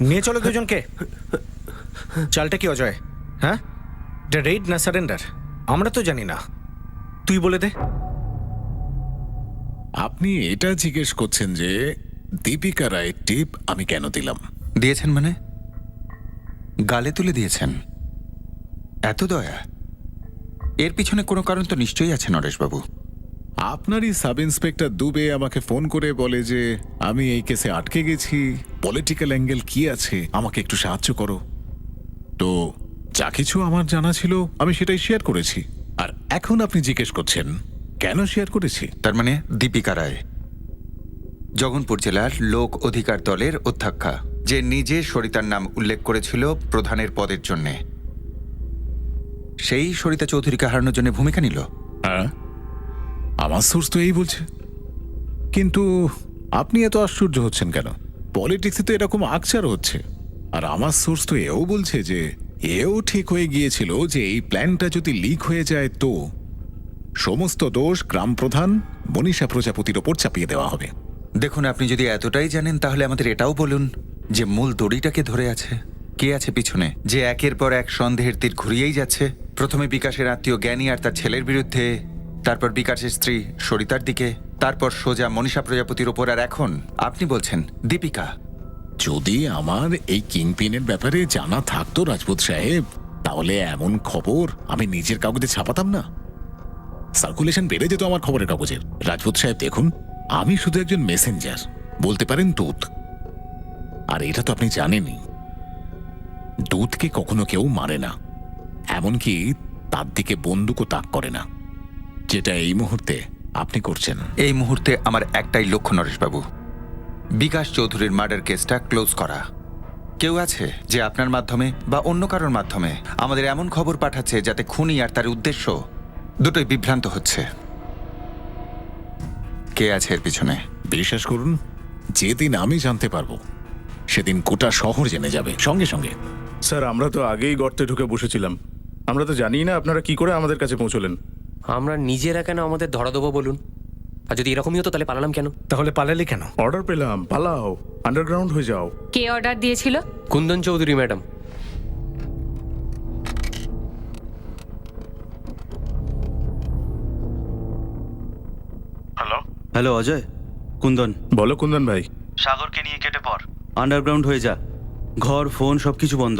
নিয়ে চলো দুজনকে। চালটা কি অজয়? হ্যাঁ, এটা রেড না সারেন্ডার আমরা তো জানি না, তুই বলে দে। আপনি এটা জিজ্ঞেস করছেন যে দীপিকা রায়ের টিপ আমি কেন দিলাম? দিয়েছেন মানে? গালে তুলে দিয়েছেন? এত দয়া? এর পিছনে কোনো কারণ তো নিশ্চয়ই আছে নরেশবাবু। আপনারই সাব ইন্সপেক্টর দুবে আমাকে ফোন করে বলে যে আমি এই কেসে আটকে গেছি, পলিটিক্যাল অ্যাঙ্গেল কি আছে, আমাকে একটু সাহায্য করো। তো যা কিছু আমার জানা ছিল আমি সেটাই শেয়ার করেছি। আর এখন আপনি জিজ্ঞেস করছেন কেন শেয়ার করেছি। তার মানে দীপিকা রায় জগনপুর জেলার লোক অধিকার দলের অধ্যক্ষা, যে নিজে সরিতার নাম উল্লেখ করেছিল প্রধানের পদের জন্যে, সেই সরিতা চৌধুরীকে হারানোর জন্য ভূমিকা নিল। হ্যাঁ, আমার সোর্স তো এই বলছে। কিন্তু আপনি এত আশ্চর্য হচ্ছেন কেন? পলিটিক্সে তো এরকম আকচার হচ্ছে। আর আমার সোর্স তো এও বলছে যে এও ঠিক হয়ে গিয়েছিল যে এই প্ল্যানটা যদি লিক হয়ে যায় তো সমস্ত দোষ গ্রাম প্রধান মনীষা প্রজাপতির ওপর চাপিয়ে দেওয়া হবে। দেখুন, আপনি যদি এতটাই জানেন তাহলে আমাদের এটাও বলুন যে মূল দড়িটাকে ধরে আছে, কে আছে পিছনে, যে একের পর এক সন্দেহের তীর ঘুরিয়েই যাচ্ছে। প্রথমে বিকাশের আত্মীয় জ্ঞানী আর তার ছেলের বিরুদ্ধে, তারপর বিকাশের স্ত্রী সরিতার দিকে, তারপর সোজা মনীষা প্রজাপতির ওপর, আর এখন আপনি বলছেন দীপিকা। যদি আমার এই কিংপিনের ব্যাপারে জানা থাকতো রাজপুত সাহেব, তাহলে এমন খবর আমি নিজের কাগজে ছাপাতাম না, সার্কুলেশন বেড়ে যেত আমার খবরের কাগজের। রাজপুত সাহেব দেখুন, আমি শুধু একজন মেসেঞ্জার, বলতে পারেন দূত। আর এটা তো আপনি জানেনই, দূতকে কখনো কেউ মারে না, এমনকি তার দিকে বন্দুকও তাক করে না, যেটা এই মুহূর্তে আপনি করছেন। এই মুহূর্তে আমার একটাই লক্ষ্য নরেশবাবু, বিকাশ চৌধুরীর মার্ডার কেসটা ক্লোজ করা। কেউ আছে যে আপনার মাধ্যমে বা অন্য কারোর মাধ্যমে আমাদের এমন খবর পাঠাচ্ছে যাতে খুনি আর তার উদ্দেশ্য দুটোই বিভ্রান্ত হচ্ছে। কে আছে এর পিছনে? বিশ্বাস করুন, যেদিন আমি জানতে পারবো সেদিন গোটা শহর জেনে যাবে সঙ্গে সঙ্গে। স্যার, আমরা তো আগেই গর্তে ঢুকে বসেছিলাম, আমরা তো জানি না আপনারা কি করে আমাদের কাছে পৌঁছলেন। আমরা নিজেরা কেন আমাদের ধরা দেবো বলুন? আর যদি এরকমই হতো তাহলে পালালাম কেন? তাহলে পালালি কেন? অর্ডার পেলাম, পালাও, আন্ডারগ্রাউন্ড হয়ে যাও। কে অর্ডার দিয়েছিল? কুন্দন চৌধুরী ম্যাডাম। হ্যালো অজয়, কুন্দন। বলো কুন্দন ভাই। সাগরকে নিয়ে কেটে পড়, আন্ডারগ্রাউন্ড হয়ে যা। ঘর ফোন সবকিছু বন্ধ।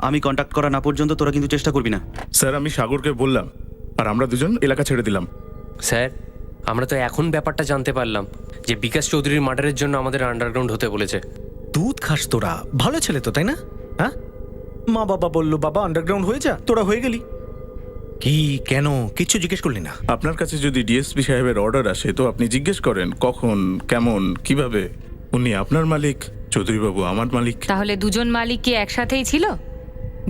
আমি কন্ট্যাক্ট করা না পর্যন্ত তোরা কিন্তু চেষ্টা করবি না। স্যার, আমি সাগরকে বললাম, আর আমরা দুজন এলাকা ছেড়ে দিলাম। স্যার, আমরা তো এখন ব্যাপারটা জানতে পারলাম যে বিকাশ চৌধুরীর মার্ডারের জন্য আমাদের আন্ডারগ্রাউন্ড হতে বলেছে। দুধ খাস তোরা, ভালো ছেলে তো, তাই না? হ্যাঁ, মা বাবা বললো বাবা আন্ডারগ্রাউন্ড হয়ে যা, তোরা হয়ে গেলি। কি কেন কিচ্ছু জিজ্ঞেস করলি না? আপনার কাছে যদি ডিএসপি সাহেবের অর্ডার আসে তো আপনি জিজ্ঞেস করেন কখন, কেমন, কিভাবে। উনি আপনার মালিক, চৌধুরীবাবু আমার মালিক। তাহলে দুজন মালিক কি একসাথেই ছিল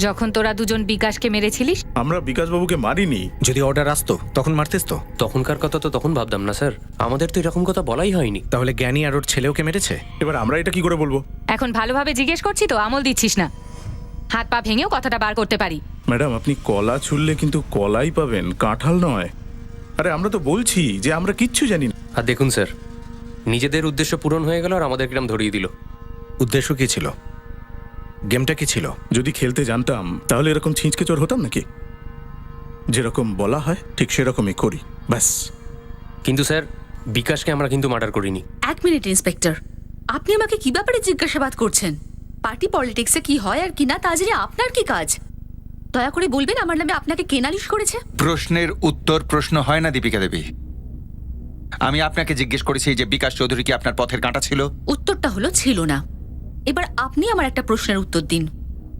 যখন তোরা দুজন বিকাশকে মেরেছিলিস? আমরা বিকাশবাবুকে মারিনি। যদি অর্ডার আসতো তখন মারতিস তো? তখনকার কথা তো তখন ভাবতাম না স্যার, আমাদের তো এরকম কথা বলাই হয়নি। তাহলে জ্ঞানী আর ওর ছেলেওকে মেরেছে? এবার আমরা এটা কি করে বলবো? এখন ভালোভাবে জিজ্ঞেস করছি তো, আমল দিচ্ছিস না। হাত পা ভেঙেও কথাটা বার করতে পারি। ম্যাডাম, আপনি কলা ছুললে কিন্তু কলাই পাবেন, কাঁঠাল নয়। আরে আমরা তো বলছি যে আমরা কিচ্ছু জানি না। আর দেখুন স্যার, নিজেদের উদ্দেশ্য পূরণ হয়ে গেল আর আমাদের গ্রাম ধরিয়ে দিল। উদ্দেশ্য কি ছিল? গেমটা কি ছিল? যদি খেলতে জানতাম তাহলে এরকম ছিঁচকে চোর হতাম নাকি? যেরকম বলা হয় ঠিক সেরকমই করি, ব্যাস। কিন্তু স্যার, বিকাশকে আমরা কিন্তু মার্ডার করিনি। এক মিনিট ইন্সপেক্টর, আপনি আমাকে কি ব্যাপারে জিজ্ঞাসাবাদ করছেন? পার্টি পলিটিক্সে কি হয় আর কি না তা জেনে আপনার কি কাজ? দয়া করে বলবেন আমার নামে আপনাকে কে নালিশ করেছে? প্রশ্নের উত্তর প্রশ্ন হয় না দীপিকা দেবী। আমি আপনাকে জিজ্ঞেস করেছি যে বিকাশ চৌধুরী কি আপনার পথের কাঁটা ছিল? উত্তরটা হলো ছিল না। এবার আপনি আমার একটা প্রশ্নের উত্তর দিন।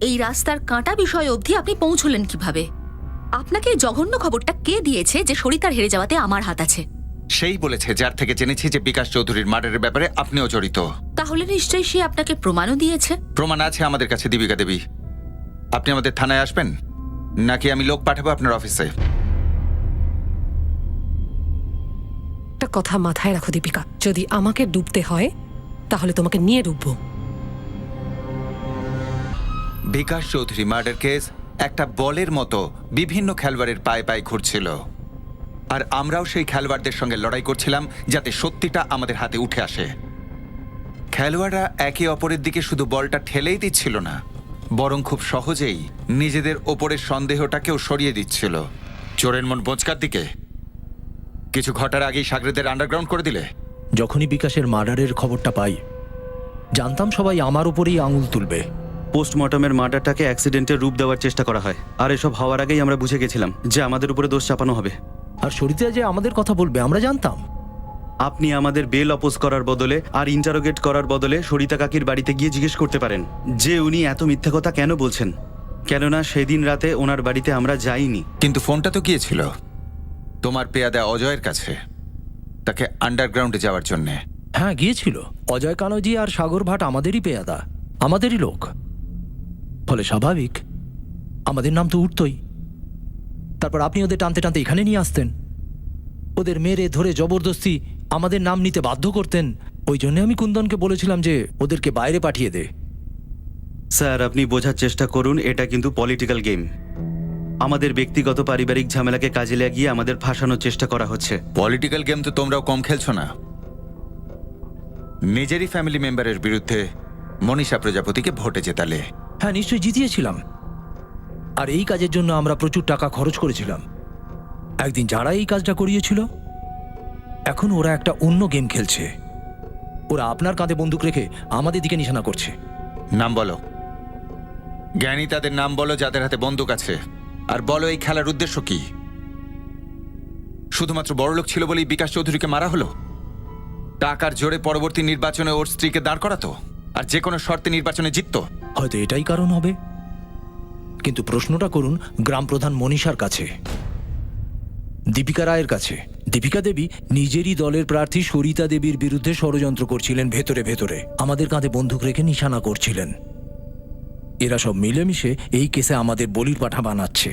এই রাস্তার কাঁটা বিষয় অবধি আপনি পৌঁছলেন কিভাবে? আপনাকে এই জঘন্য খবরটা কে দিয়েছে যে সরিতার হেরে যাওয়াতে আমার হাত আছে? সেই বলেছে যার থেকে জেনেছি যে বিকাশ চৌধুরীর মার্ডারের ব্যাপারে আপনিও জড়িত। তাহলে নিশ্চয়ই সে আপনাকে প্রমাণও দিয়েছে। প্রমাণ আছে আমাদের কাছে দীপিকা দেবী। আপনি আমাদের থানায় আসবেন নাকি আমি লোক পাঠাবো আপনার অফিসে? একটা কথা মাথায় রাখো দীপিকা, যদি আমাকে ডুবতে হয় তাহলে তোমাকে নিয়ে ডুববো। বিকাশ চৌধুরী মার্ডার কেস একটা বলের মতো বিভিন্ন খেলোয়াড়ের পায়ে পায়ে ঘুরছিল, আর আমরাও সেই খেলোয়াড়দের সঙ্গে লড়াই করছিলাম যাতে সত্যিটা আমাদের হাতে উঠে আসে। খেলোয়াড়রা একে অপরের দিকে শুধু বলটা ঠেলেই দিচ্ছিল না, বরং খুব সহজেই নিজেদের ওপরের সন্দেহটাকেও সরিয়ে দিচ্ছিল। চোরের মন বোঁচকার দিকে। কিছু ঘটার আগেই সাগরেদের আন্ডারগ্রাউন্ড করে দিলে। যখনই বিকাশের মার্ডারের খবরটা পাই, জানতাম সবাই আমার উপরেই আঙুল তুলবে। পোস্টমর্টমের মার্ডারটাকে অ্যাক্সিডেন্টের রূপ দেওয়ার চেষ্টা করা হয়, আর এসব হওয়ার আগেই আমরা বুঝে গেছিলাম যে আমাদের উপরে দোষ চাপানো হবে। আর সরিতা যে আমাদের কথা বলবে আমরা জানতাম। আপনি আমাদের বেল অপোজ করার বদলে আর ইন্টারোগেট করার বদলে সরিতা কাকির বাড়িতে গিয়ে জিজ্ঞেস করতে পারেন যে উনি এত মিথ্যা কথা কেন বলছেন, কেননা সেদিন রাতে ওনার বাড়িতে আমরা যাইনি। কিন্তু ফোনটা তো গিয়েছিল তোমার পেয়াদা অজয়ের কাছে, তাকে আন্ডারগ্রাউন্ডে যাওয়ার জন্যে। হ্যাঁ গিয়েছিল। অজয় কানজি আর সাগর ভাট আমাদেরই পেয়াদা, আমাদেরই লোক, ফলে স্বাভাবিক আমাদের নাম তো উঠতই। তারপর আপনি ওদের টানতে টানতে এখানে নিয়ে আসতেন, ওদের মেরে ধরে জবরদস্তি আমাদের নাম নিতে বাধ্য করতেন। ওই জন্য আমি কুন্দনকে বলেছিলাম যে ওদেরকে বাইরে পাঠিয়ে দে। স্যার আপনি বোঝার চেষ্টা করুন, এটা কিন্তু পলিটিক্যাল গেম। আমাদের ব্যক্তিগত পারিবারিক ঝামেলাকে কাজে লাগিয়ে আমাদের ফাঁসানোর চেষ্টা করা হচ্ছে। পলিটিক্যাল গেম তো তোমরাও কম খেলছো না। নিজেরই ফ্যামিলি মেম্বারের বিরুদ্ধে মনীষা প্রজাপতিকে ভোটে জেতালে। হ্যাঁ নিশ্চয়ই জিতিয়েছিলাম, আর এই কাজের জন্য আমরা প্রচুর টাকা খরচ করেছিলাম। একদিন যারা এই কাজটা করিয়েছিল, এখন ওরা একটা অন্য গেম খেলছে। ওরা আপনার কাঁধে বন্দুক রেখে আমাদের দিকে নিশানা করছে। নাম বলো, জ্ঞানী তাদের নাম বলো যাদের হাতে বন্দুক আছে, আর বলো এই খেলার উদ্দেশ্য কি। শুধুমাত্র বড়লোক ছিল বলেই বিকাশ চৌধুরীকে মারা হলো? টাকার জোরে পরবর্তী নির্বাচনে ওর স্ত্রীকে দাঁড় করাতো, আর যে কোনো শর্তে নির্বাচনে জিততো। হয়তো এটাই কারণ হবে, কিন্তু প্রশ্নটা করুন গ্রাম প্রধান মনীষার কাছে, দীপিকা রায়ের কাছে। দীপিকা দেবী নিজেরই দলের প্রার্থী সরিতা দেবীর বিরুদ্ধে ষড়যন্ত্র করছিলেন, ভেতরে ভেতরে আমাদের কাঁধে বন্দুক রেখে নিশানা করছিলেন। এরা সব মিলেমিশে এই কেসে আমাদের বলির পাঠা বানাচ্ছে।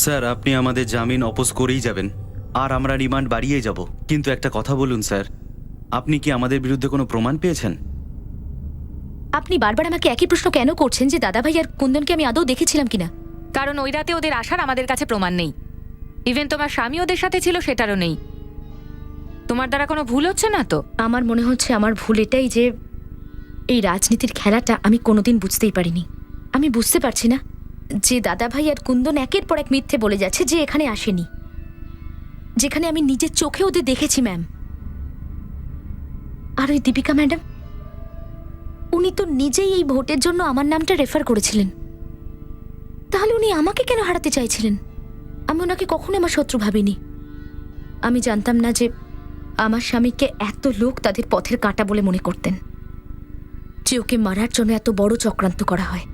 স্যার আপনি আমাদের জামিন অপোজ করেই যাবেন, আর আমরা রিমান্ড বাড়িয়ে যাব। কিন্তু একটা কথা বলুন স্যার, আপনি কি আমাদের বিরুদ্ধে কোনো প্রমাণ পেয়েছেন? আপনি বারবার আমাকে একই প্রশ্ন কেন করছেন যে দাদাভাই আর কুন্দনকে আমি আদৌ দেখেছিলাম কিনা? কারণ ওই রাতে ওদের আসার আমাদের কাছে প্রমাণ নেই। ইভেন তোমার স্বামী ওদের সাথে ছিল সেটারও নেই। তোমার দ্বারা কোনো ভুল হচ্ছে না তো? আমার মনে হচ্ছে আমার ভুল এটাই যে এই রাজনীতির খেলাটা আমি কোনোদিন বুঝতেই পারিনি। আমি বুঝতে পারছি না যে দাদাভাই আর কুন্দন একের পর এক মিথ্যে বলে যাচ্ছে যে এখানে আসেনি, যেখানে আমি নিজের চোখে ওদের দেখেছি ম্যাম। আর ওই দীপিকা ম্যাডাম, উনি তো নিজেই এই ভোটের জন্য আমার নামটা রেফার করেছিলেন। তাহলে উনি আমাকে কেন হারাতে চাইছিলেন? আমি ওনাকে কখনো আমার শত্রু ভাবিনি। আমি জানতাম না যে আমার স্বামীকে এত লোক তাদের পথের কাঁটা বলে মনে করতেন, যে ওকে মারার জন্য এত বড় চক্রান্ত করা হয়।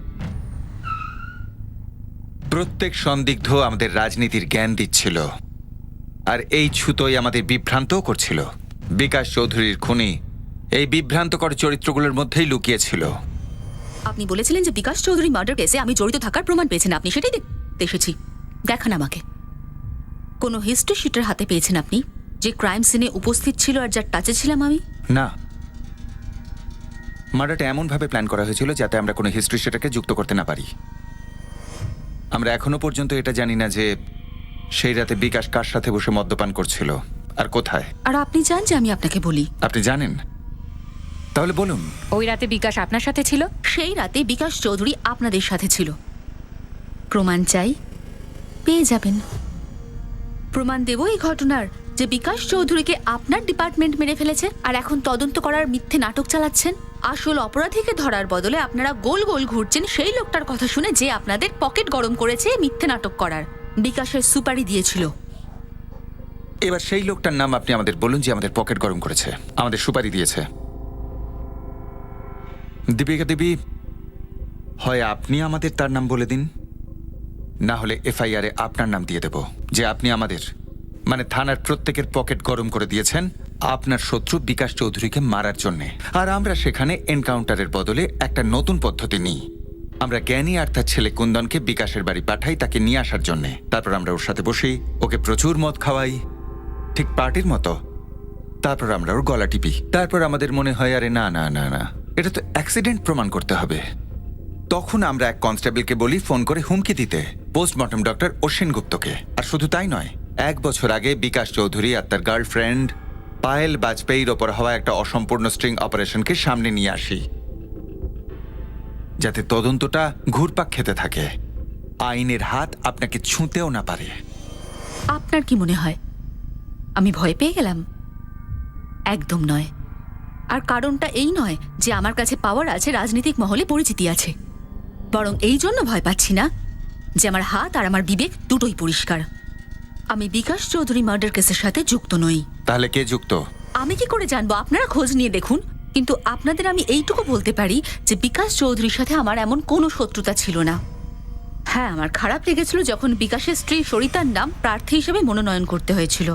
প্রত্যেক সন্দিগ্ধ আমাদের রাজনীতির জ্ঞান দিচ্ছিল, আর এই ছুতোই আমাদের বিভ্রান্তও করছিল। বিকাশ চৌধুরীর খুনি এই বিভ্রান্তকর চরিত্রগুলোর মধ্যেই লুকিয়েছিল। আপনি বলেছিলেন যে বিকাশ চৌধুরী মার্ডার কেসে আমি জড়িত থাকার প্রমাণ পেয়েছেন। আপনি সেটাই দেখতে এসেছি। দেখান আমাকে কোনো হিস্ট্রি শিটের হাতে পেয়েছেন আপনি যে ক্রাইম সিনে উপস্থিত ছিল আর যার টাচে ছিলাম আমি? না, মার্ডারটা এমনভাবে প্ল্যান করা হয়েছিল যাতে আমরা কোনো হিস্ট্রি শিটটাকে যুক্ত করতে না পারি। আমরা এখনো পর্যন্ত এটা জানি না যে সেই রাতে বিকাশ কার সাথে বসে মদ্যপান করছিল আর কোথায়। আর আপনি চান যে আমি আপনাকে বলি? আপনি জানেন, তাহলে বলুন। ওই রাতে বিকাশ আপনার সাথে ছিল? সেই রাতে বিকাশ চৌধুরী আপনাদের সাথে ছিল। প্রমাণ চাই, পেয়ে যাবেন। প্রমাণ দেব এই ঘটনার যে বিকাশ চৌধুরীকে আপনার ডিপার্টমেন্ট মেরে ফেলেছে, আর এখন তদন্ত করার মিথ্যে নাটক চালাচ্ছেন। আসল অপরাধীকে ধরার বদলে আপনারা গোল গোল ঘুরছেন সেই লোকটার কথা শুনে যে আপনাদের পকেট গরম করেছে মিথ্যে নাটক করার। বিকাশের সুপারি দিয়েছিল। এবার সেই লোকটার নাম আপনি আমাদের বলুন যে আমাদের পকেট গরম করেছে, আমাদের সুপারি দিয়েছে। দীপিকা দেবী, হয় আপনি আমাদের তার নাম বলে দিন, না হলে এফআইআরে আপনার নাম দিয়ে দেব যে আপনি আমাদের মানে থানার প্রত্যেকের পকেট গরম করে দিয়েছেন আপনার শত্রু বিকাশ চৌধুরীকে মারার জন্যে। আর আমরা সেখানে এনকাউন্টারের বদলে একটা নতুন পদ্ধতি নিই। আমরা জ্ঞানী আর তার ছেলে কুন্দনকে বিকাশের বাড়ি পাঠাই তাকে নিয়ে আসার জন্যে। তারপর আমরা ওর সাথে বসি, ওকে প্রচুর মদ খাওয়াই, ঠিক পার্টির মতো। তারপর আমরা ওর গলা টিপি। তারপর আমাদের মনে হয় আরে না না না না, এটা তো অ্যাক্সিডেন্ট প্রমাণ করতে হবে। তখন আমরা এক কনস্টেবলকে বলি ফোন করে হুমকি দিতে, পোস্টমর্টম ডক্টর অশ্বিন গুপ্তকে। আর শুধু তাই নয়, 1 বছর আগে বিকাশ চৌধুরী আর তার গার্লফ্রেন্ড পায়েল বাজপেয়ীর ওপর হওয়া একটা অসম্পূর্ণ স্ট্রিং অপারেশনকে সামনে নিয়ে আসি, যাতে তদন্তটা ঘুরপাক খেতে থাকে, আইনের হাত আপনাকে ছুঁতেও না পারে। আপনার কি মনে হয় আমি ভয় পেয়ে গেলাম? একদম নয়। আর কারণটা এই নয় যে আমার কাছে পাওয়ার আছে, রাজনৈতিক মহলে পরিচিতি আছে, বরং এই জন্য ভয় পাচ্ছি না যে আমার হাত আর আমার বিবেক দুটোই পরিষ্কার। আমি বিকাশ চৌধুরী মার্ডার কেসের সাথে যুক্ত নই। তাহলে কে যুক্ত? আমি কি করে জানবো? আপনারা খোঁজ নিয়ে দেখুন। কিন্তু আপনাদের আমি এইটুকু বলতে পারি যে বিকাশ চৌধুরীর সাথে আমার এমন কোনো শত্রুতা ছিল না। হ্যাঁ, আমার খারাপ লেগেছিল যখন বিকাশের স্ত্রী সরিতার নাম প্রার্থী হিসেবে মনোনয়ন করতে হয়েছিল,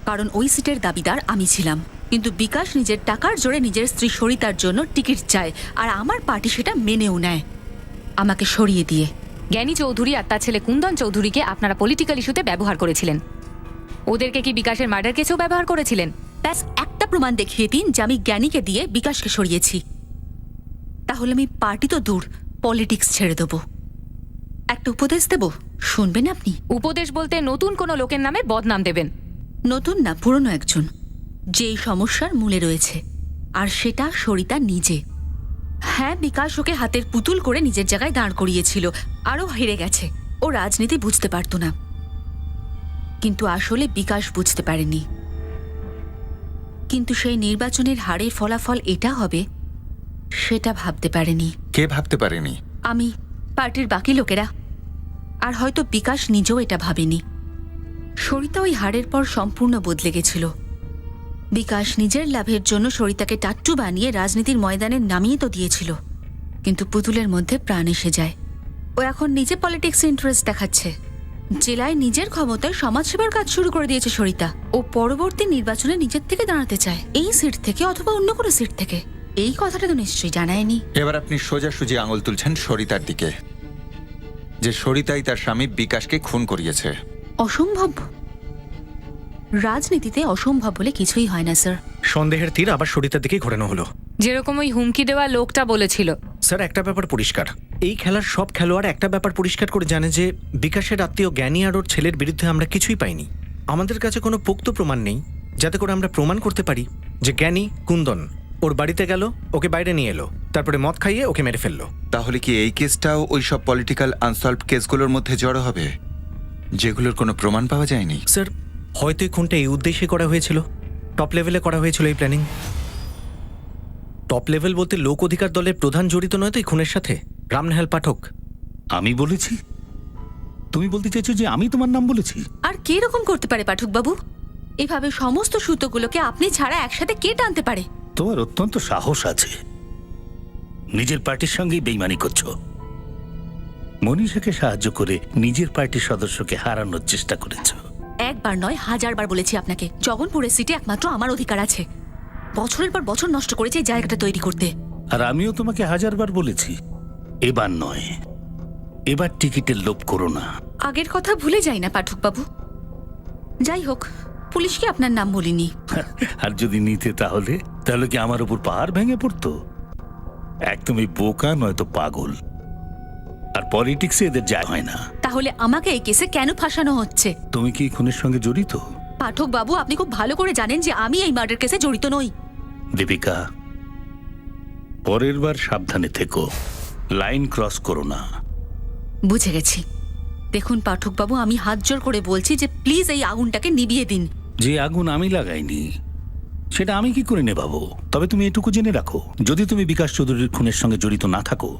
কারণ ওই সিটের দাবিদার আমি ছিলাম। কিন্তু বিকাশ নিজের টাকার জোরে নিজের স্ত্রী সরিতার জন্য টিকিট চায়, আর আমার পার্টি সেটা মেনেও নেয়, আমাকে সরিয়ে দিয়ে। জ্ঞানী চৌধুরী আর তার ছেলে কুন্দন চৌধুরীকে আপনারা পলিটিক্যাল ইস্যুতে ব্যবহার করেছিলেন। ওদেরকে কি বিকাশের মার্ডার কেসেও ব্যবহার করেছিলেন? ব্যাস একটা প্রমাণ দেখিয়ে দিন যে আমি জ্ঞানীকে দিয়ে বিকাশকে সরিয়েছি, তাহলে আমি পার্টি তো দূর, পলিটিক্স ছেড়ে দেবো। একটা উপদেশ দেব, শুনবেন আপনি? উপদেশ বলতে নতুন কোনো লোকের নামে বদনাম দেবেন। নতুন না, পুরনো একজন, যে এই সমস্যার মূলে রয়েছে, আর সেটা সরিতা নিজে। হ্যাঁ, বিকাশ ওকে হাতের পুতুল করে নিজের জায়গায় দাঁড় করিয়েছিল, আরও হেরে গেছে। ও রাজনীতি বুঝতে পারত না, কিন্তু আসলে বিকাশ বুঝতে পারেনি। কিন্তু সেই নির্বাচনের হারের ফলাফল এটা হবে সেটা ভাবতে পারেনি। কে ভাবতে পারেনি? আমি, পার্টির বাকি লোকেরা, আর হয়তো বিকাশ নিজেও এটা ভাবেনি। সরিতা ওই হারের পর সম্পূর্ণ বদলে গেছিল। বিকাশ নিজের লাভের জন্য সরিতাকে টাট্টু বানিয়ে রাজনীতির ময়দানে নামিয়ে তো দিয়েছিল, কিন্তু পুতুলের মধ্যে প্রাণ এসে যায়। ও এখন নিজে পলিটিক্সে ইন্টারেস্ট দেখাচ্ছে। জেলায় নিজের ক্ষমতায় সমাজসেবার কাজ শুরু করে দিয়েছে সরিতা। ও পরবর্তী নির্বাচনে নিজের থেকে দাঁড়াতে চায়, এই সিট থেকে অথবা অন্য কোনো সিট থেকে। এই কথাটা তো নিশ্চয়ই জানায়নি। এবার আপনি সোজাসুজি আঙুল তুলছেন সরিতার দিকে, যে সরিতাই তার স্বামী বিকাশকে খুন করিয়েছে। অসম্ভব। রাজনীতিতে অসম্ভব বলে কিছুই হয় না, স্যার। সন্দেহের তীর আবার সরিতার দিকেই ঘোরানো হলো। যেরকম ওই হুমকি দেওয়া লোকটা বলেছিল। স্যার, একটা ব্যাপার পরিষ্কার, এই খেলার সব খেলোয়াড় একটা ব্যাপার পরিষ্কার করে জানে যে বিকাশের আত্মীয় জ্ঞানী আর ওর ছেলের বিরুদ্ধে আমরা কিছুই পাইনি। আমাদের কাছে কোনো পোক্ত প্রমাণ নেই যাতে করে আমরা প্রমাণ করতে পারি যে জ্ঞানী কুন্দন ওর বাড়িতে গেল, ওকে বাইরে নিয়ে এলো, তারপরে মদ খাইয়ে ওকে মেরে ফেললো। তাহলে কি এই কেসটাও ওই সব পলিটিক্যাল আনসলভড কেসগুলোর মধ্যে জড়ো হবে, যেগুলোর কোনো প্রমাণ পাওয়া যায়নি? স্যার, হয়তো এই খুনটা এই উদ্দেশ্যে করা হয়েছিল, টপ লেভেলে করা হয়েছিল এই প্ল্যানিং। টপ লেভেল বলতে লোক অধিকার দলের প্রধান জড়িত নয় তো এই খুনের সাথে? রামনাহাল পাঠক। আমি বলেছি? তুমি বলতে চাইছো যে আমি তোমার নাম বলেছি? আর কে রকম করতে পারে পাঠক বাবু? এভাবে সমস্ত সুতোগুলোকে আপনি ছাড়া একসাথে কে টানতে পারে? তোমার অত্যন্ত সাহস আছে, নিজের পার্টির সঙ্গেই বেইমানি করছো। মনীষাকে সাহায্য করে নিজের পার্টির সদস্যকে হারানোর চেষ্টা করেছো। একবার নয়, 1000 বার বলেছি আপনাকে, জগনপুরের সিটে একমাত্র আমার অধিকার আছে। বছরের পর বছর নষ্ট করেছে এই জায়গাটা তৈরি করতে। আর আমিও তোমাকে 1000 বার বলেছি, এবার নয়, এবার টিকিটের লোভ করো না। আগের কথা ভুলে যাই না পাঠক বাবু। যাই হোক, পুলিশকে আপনার নাম বলিনি। আর যদি নিতে তাহলে কি আমার উপর পাহাড় ভেঙে পড়তো? একদমই বোকা নয়তো পাগল। আর পলিটিক্সে এদের যায় হয় না। তাহলে আমাকে এই কেসে কেন ফাঁসানো হচ্ছে? তুমি কি খুনের সঙ্গে জড়িত? পাঠক বাবু, আপনি খুব ভালো করে জানেন যে আমি এই মার্ডার কেসে জড়িত নই। দীপিকা, পরের বার সাবধানে থেকো, লাইন ক্রস করো না। বুঝে গেছি। দেখুন পাঠক বাবু, আমি হাত জোর করে বলছি যে প্লিজ এই আগুনটাকে নিভিয়ে দিন। যে আগুন আমি লাগাইনি সেটা আমি কি করে নেভাবো? তবে তুমি এটুকু জেনে রাখো, যদি তুমি বিকাশ চৌধুরীর খুনের সঙ্গে জড়িত না থাকো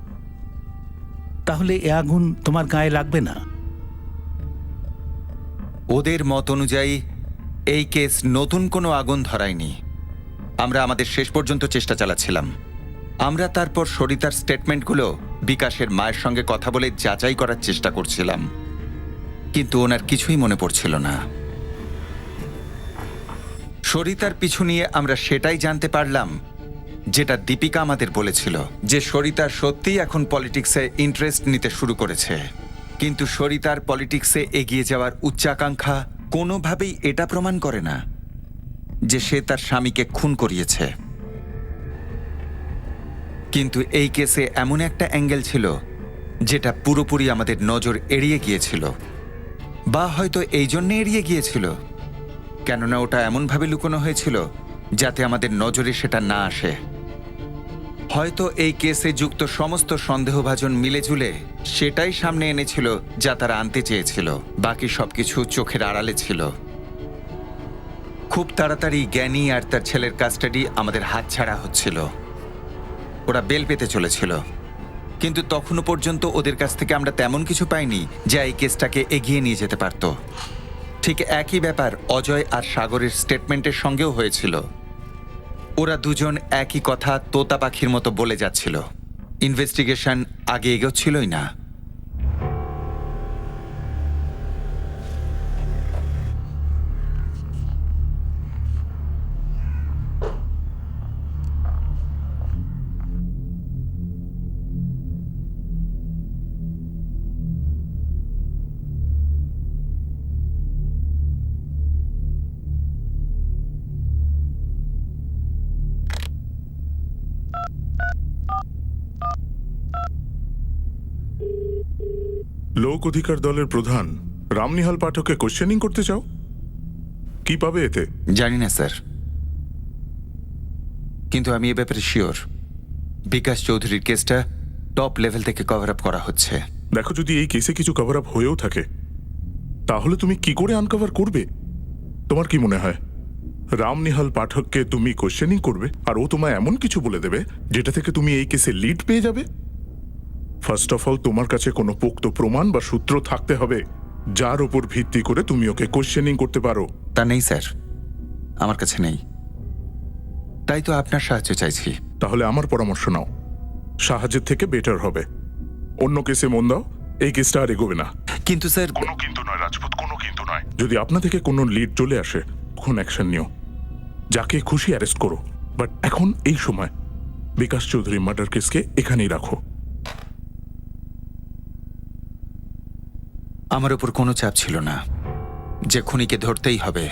তাহলে এ আগুন তোমার গায়ে লাগবে না। ওদের মত অনুযায়ী এই কেস নতুন কোনো আগুন ধরায়নি। আমরা আমাদের শেষ পর্যন্ত চেষ্টা চালাচ্ছিলাম। আমরা তারপর সরিতার স্টেটমেন্টগুলো বিকাশের মায়ের সঙ্গে কথা বলে যাচাই করার চেষ্টা করছিলাম, কিন্তু ওনার কিছুই মনে পড়ছিল না। সরিতার পিছু নিয়ে আমরা সেটাই জানতে পারলাম যেটা দীপিকা আমাদের বলেছিল, যে সরিতা সত্যিই এখন পলিটিক্সে ইন্টারেস্ট নিতে শুরু করেছে। কিন্তু সরিতার পলিটিক্সে এগিয়ে যাওয়ার উচ্চাকাঙ্ক্ষা কোনোভাবেই এটা প্রমাণ করে না যে সে তার স্বামীকে খুন করিয়েছে। কিন্তু এই কেসে এমন একটা অ্যাঙ্গেল ছিল যেটা পুরোপুরি আমাদের নজর এড়িয়ে গিয়েছিল, বা হয়তো এই জন্যে এড়িয়ে গিয়েছিল কেননা ওটা এমনভাবে লুকোনো হয়েছিল যাতে আমাদের নজরে সেটা না আসে। হয়তো এই কেসে যুক্ত সমস্ত সন্দেহভাজন মিলেজুলে সেটাই সামনে এনেছিল যা তারা আনতে চেয়েছিল। বাকি সবকিছু চোখের আড়ালে ছিল। খুব তাড়াতাড়ি জ্ঞানী আর তার ছেলের কাস্টাডি আমাদের হাতছাড়া হচ্ছিল। ওরা বেল পেতে চলেছিল, কিন্তু তখনও পর্যন্ত ওদের কাছ থেকে আমরা তেমন কিছু পাইনি যা এই কেসটাকে এগিয়ে নিয়ে যেতে পারত। ঠিক একই ব্যাপার অজয় আর সাগরের স্টেটমেন্টের সঙ্গেও হয়েছিল। ওরা দুজন একই কথা তোতা পাখির মতো বলে যাচ্ছিল। ইনভেস্টিগেশন আগে এগোচ্ছিলই না। লোক অধিকার দলের প্রধান রামনিহাল পাঠককে কোশ্চেনিং করতে চাও? কি পাবে এতে? জানি না স্যার, কিন্তু আমি এ ব্যাপারে শিওর বিকাশ চৌধুরীর কেসটা টপ লেভেল থেকে কভার আপ করা হচ্ছে। দেখো, যদি এই কেসে কিছু কভার আপ হয়েও থাকে তাহলে তুমি কি করে আনকভার করবে? তোমার কি মনে হয় রামনিহাল পাঠককে তুমি কোশ্চেনিং করবে আর ও তোমায় এমন কিছু বলে দেবে যেটা থেকে তুমি এই কেসে লিড পেয়ে যাবে? ফার্স্ট অফ অল তোমার কাছে কোনো পোক্ত প্রমাণ বা সূত্র থাকতে হবে যার উপর ভিত্তি করে তুমি ওকে কোশ্চেনিং করতে পারো। তা নেই স্যার, আমার কাছে নেই। তাই তো আপনার সাহায্য চাইছি। তাহলে আমার পরামর্শ নাও, সাহায্যের থেকে বেটার হবে অন্য কেসে মন দাও, এই কেসটা আর এগোবে না। কিন্তু স্যার, কোনো কিন্তু নয় রাজপুত, কোনো কিন্তু নয়। যদি আপনা থেকে কোনো লিড চলে আসে তখন অ্যাকশন নিও, যাকে খুশি অ্যারেস্ট করো, বাট এখন এই সময় বিকাশ চৌধুরী মার্ডার কেসকে এখানেই রাখো। আমার উপর কোনো চাপ ছিল না যে খুনিকে ধরতেই হবে।